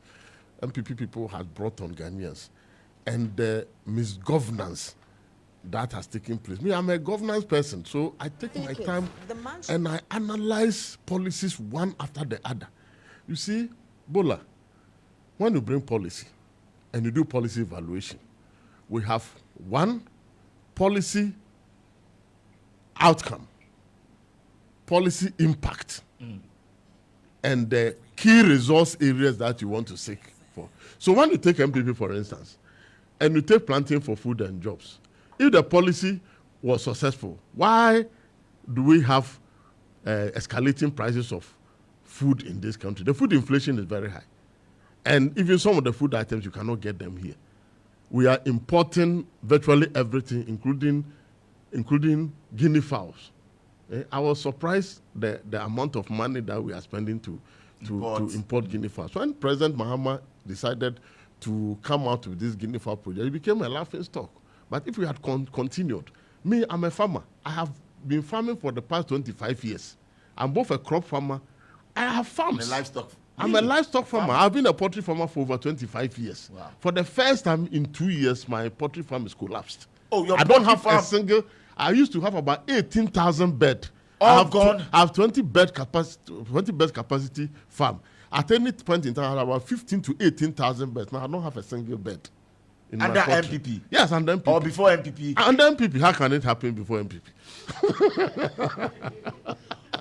MPP people has brought on Ghanaians and the misgovernance that has taken place. Me, I'm a governance person, so I take my time and I analyze policies one after the other. You see, Bola, when you bring policy and you do policy evaluation, we have one policy outcome, policy impact, and the key resource areas that you want to seek for. So when you take MPP, for instance, and you take planting for food and jobs, if the policy was successful, why do we have escalating prices of food in this country? The food inflation is very high. And even some of the food items, you cannot get them here. We are importing virtually everything, including guinea fowls. I was surprised the amount of money that we are spending to import guinea fowls. When President Mahama decided to come out with this guinea fowl project, it became a laughing stock. But if we had continued, me, I'm a farmer. I have been farming for the past 25 years. I'm both a crop farmer. I have farms. I'm a livestock farmer. I've been a poultry farmer for over 25 years. Wow. For the first time in 2 years, my poultry farm is collapsed. Oh, your I don't have farm? A single. I used to have about 18,000 bed. All gone. I have 20 bed capacity farm. At any point in time, I have about 15 to 18,000 beds. Now I don't have a single bed. Under MPP? Yes, under MPP. Or before MPP? Under MPP. How can it happen before MPP?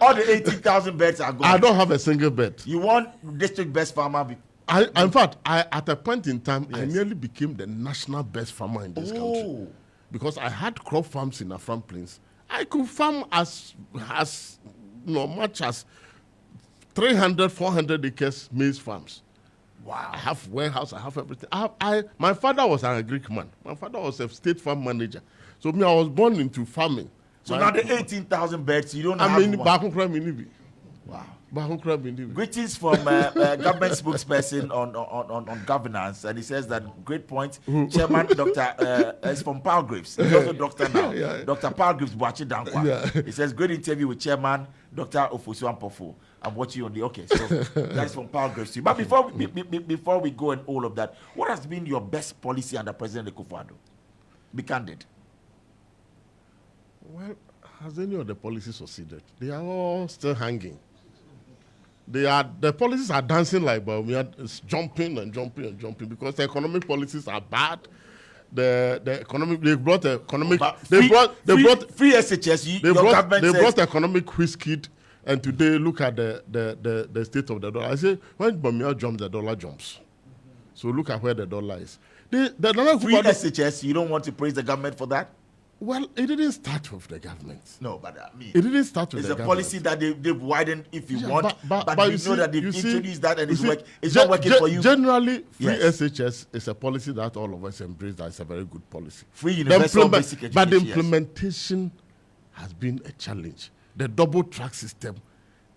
All the 18,000 beds are gone. I don't have a single bed. You want district best farmer? In fact, at a point in time, yes, I nearly became the national best farmer in this country. Because I had crop farms in Afram Plains. I could farm as much as 300, 400 acres maize farms. Wow. I have warehouse, I have everything. My father was an Greek man. My father was a state farm manager. So me, I was born into farming. So now the 18,000 beds, you don't have one. Wow. Greetings from government spokesperson on governance, and he says that great point. Chairman Dr. is from Palgraves. He's also doctor now. Dr. Palgraves Boachi Dankwa. He says great interview with Chairman Dr. Ofosu Ampofo. I'm watching you on the so that is from Palgraves too. But before we go and all of that, what has been your best policy under President Akufo-Addo? Be candid. Well, has any of the policies succeeded? They are all still hanging. The policies are dancing like it's jumping and jumping and jumping because the economic policies are bad. They brought free SHS. They brought economic whiskey, and today look at the state of the dollar. I say when Bamia jumps, the dollar jumps. So look at where the dollar is. Free SHS. You don't want to praise the government for that? Well, it didn't start with the government. No, but I mean, it didn't start with the government. It's a policy that they've widened if you want, but you know that they've introduced that and it's not working for you. Generally, free SHS is a policy that all of us embrace. That is a very good policy. Free universal basic education. But the implementation has been a challenge. The double track system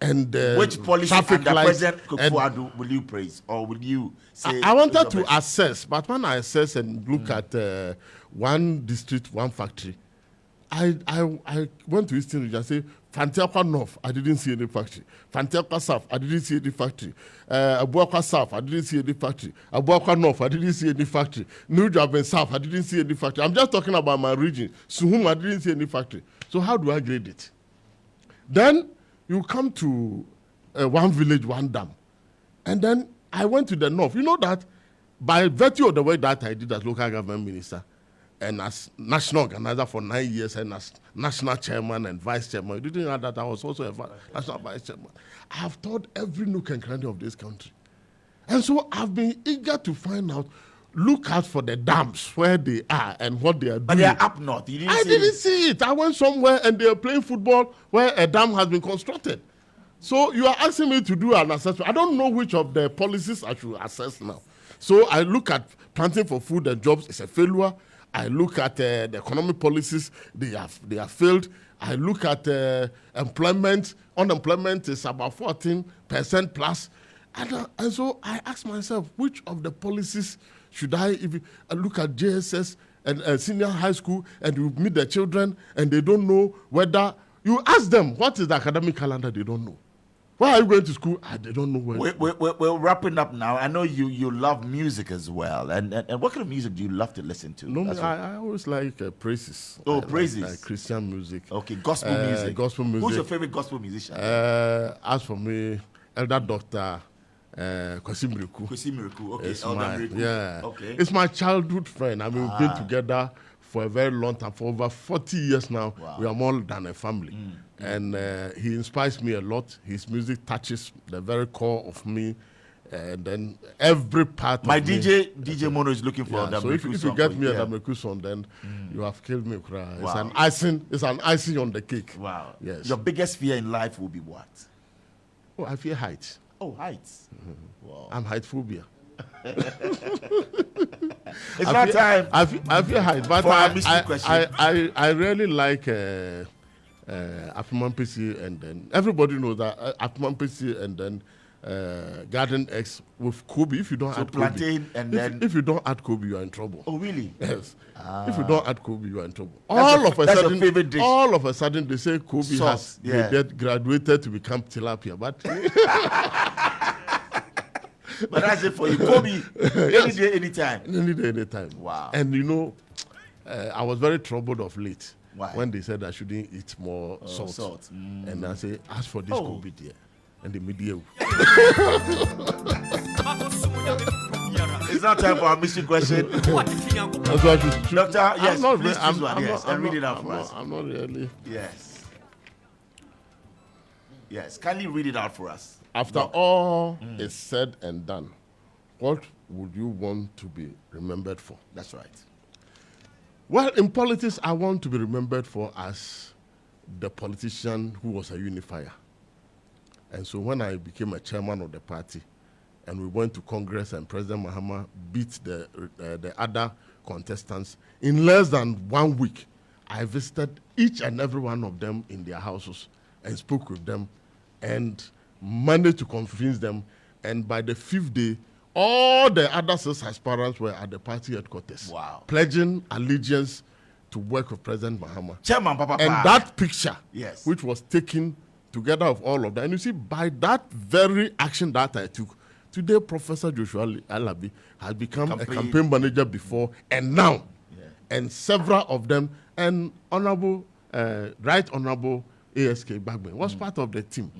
and which policy under President Akufo-Addo will you praise or will you say? I wanted to assess, but when I assess and look at one district, one factory, I went to Eastern Region and say, Fantiakwa North, I didn't see any factory. Fantiakwa South, I didn't see any factory. Abuakwa South, I didn't see any factory. Abuakwa North, I didn't see any factory. New Japan South, I didn't see any factory. I'm just talking about my region. Suhum, I didn't see any factory. So how do I grade it? Then you come to one village, one dam. And then I went to the north. You know that by virtue of the work that I did as local government minister and as national organizer for 9 years and as national chairman and vice chairman, you didn't know that I was also a national vice chairman. I have taught every nook and cranny of this country. And so I've been eager to find out, look out for the dams where they are and what they are doing. But they are up north. I didn't see it. I went somewhere and they are playing football where a dam has been constructed. So you are asking me to do an assessment. I don't know which of the policies I should assess now. So I look at planting for food and jobs. It's a failure. I look at the economic policies. They have failed. I look at employment. Unemployment is about 14% plus. And so I ask myself, which of the policies should I look at JSS and senior high school and you meet the children and they don't know whether, you ask them, what is the academic calendar? They don't know. Why are you going to school? They don't know where. We're wrapping up now. I know you love music as well. And what kind of music do you love to listen to? No, I always like praises. Oh, praises. Like Christian music. Okay, gospel music. Gospel music. Who's your favorite gospel musician? As for me, Elder Doctor Kwesi Miriku. Kwesi Miriku, okay. Elder Miriku. Yeah. Okay. It's my childhood friend. I mean, we've been together for a very long time, for over 40 years now. Wow. We are more than a family. And he inspires me a lot. His music touches the very core of me. And then every part my of DJ Mono is looking for that. So if you get me a Dameku song, then you have killed me. Wow. It's an icing on the cake. Wow. Yes. Your biggest fear in life will be what? Oh, I fear heights. Oh, heights. Wow. I'm height phobia. It's not time. I fear heights, but I really like Afman PC, and then everybody knows that Afman PC, and then Garden X with Kobe. If you don't add plantain Kobe, and then if you don't add Kobe, you are in trouble. Oh, really? If you don't add Kobe, you are in trouble. That's your favorite dish. All of a sudden, they say Kobe sauce, has graduated to become tilapia, but. But that's it for you, Kobe. Any day, anytime. Any day, anytime. Wow. And you know, I was very troubled of late. Why? When they said I shouldn't eat more salt. And I say, ask for this Kobe dear. And the media. It's not time for our mystery question. That's what Doctor, yes, please choose one. Yes, and read it out for us. I'm not really. Yes. Yes, kindly read it out for us. After all is said and done, what would you want to be remembered for? That's right. Well, in politics, I want to be remembered for as the politician who was a unifier. And so when I became a chairman of the party, and we went to Congress, and President Mahama beat the other contestants, in less than 1 week, I visited each and every one of them in their houses and spoke with them and managed to convince them. And by the 5th day, all the other 6 aspirants were at the party headquarters, pledging allegiance to work with President Mahama. Chairman Papa. And that picture, yes, which was taken together of all of them, and you see, by that very action that I took, today Professor Joshua Alabi has become a campaign manager before and now, and several of them, and Honorable, Right Honorable ASK Bagben was part of the team.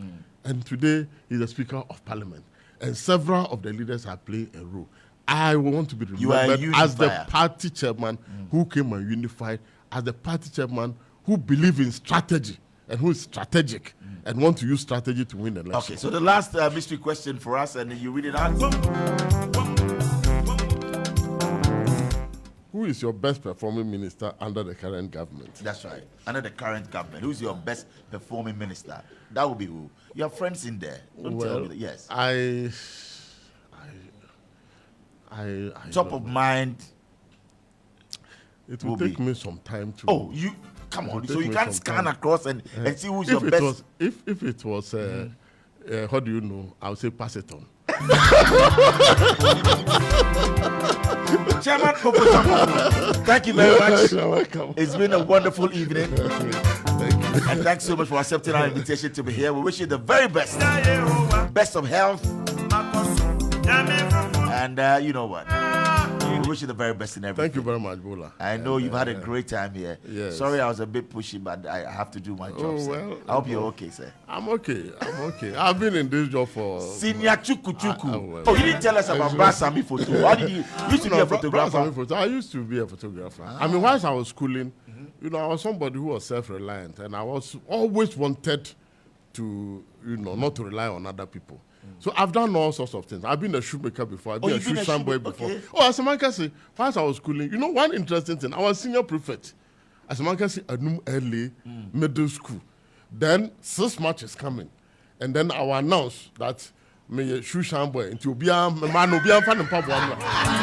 And today he's the Speaker of Parliament. And several of the leaders have played a role. I want to be remembered as the party chairman who came and unified, as the party chairman who believed in strategy and who is strategic and want to use strategy to win the election. Okay, so the last mystery question for us, and you read it out. Who is your best performing minister under the current government? That's right. Under the current government, who's your best performing minister? That would be who? You have friends in there. Don't tell me that. Yes. Top of mind. It will take me some time to. Oh, you come on! So you can't scan across and see who's your best. If it was, how do you know? I would say pass it on. Chairman Ofosu Ampofo, thank you very much. You're welcome. It's been a wonderful evening. Thank you. And thanks so much for accepting our invitation to be here. We wish you the very best. Best of health. And you know what? We wish you the very best in everything. Thank you very much, Bola. I know you've had a great time here. Yes. Sorry I was a bit pushy, but I have to do my job, sir. Well, I hope you're okay, sir. I'm okay. I've been in this job for... Senior Chuku. Oh, you didn't tell us about Brad Sami Photo. Why did you used to be a photographer? I used to be a photographer. I mean, whilst I was schooling, I was somebody who was self-reliant, and I was always wanted to, not to rely on other people. So I've done all sorts of things. I've been a shoemaker before. I've been a shoe shine boy before. Okay. Oh, as a man can say, whilst I was schooling, one interesting thing, I was senior prefect. As a man can say, Anum early middle school. Then 6 March is coming. And then I will announce that me shoe shine boy into man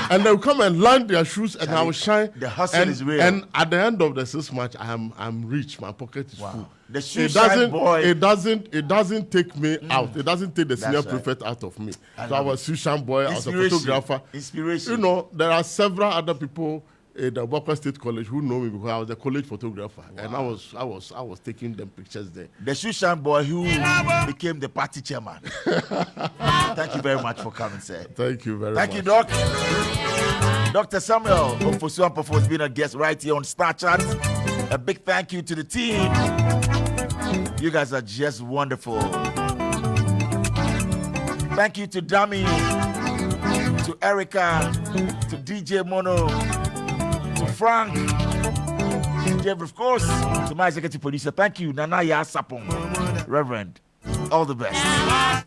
and they'll come and land their shoes and I will shine. The hustle is real. And at the end of the 6 March, I'm rich. My pocket is full. The shoe shine boy. It doesn't take me out. It doesn't take the senior prefect out of me. So I was shoe shine boy. I was a photographer. Inspiration. There are several other people in the Bokwa State College who know me because I was a college photographer, and I was taking them pictures there. The Shushan boy who became the party chairman. Thank you very much for coming, sir. Thank you very much. Thank you, Doc. Dr. Samuel Ofosu Ampofo has been a guest right here on Star Chat. A big thank you to the team. You guys are just wonderful. Thank you to Dami, to Erica, to DJ Mono, to Frank, Jeff, of course, to my executive producer. Thank you, Nanaya Sapong, Reverend. All the best.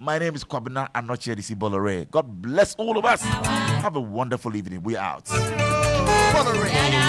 My name is Kwabena Anoche DC Bolore. God bless all of us. Have a wonderful evening. We're out. Bolore.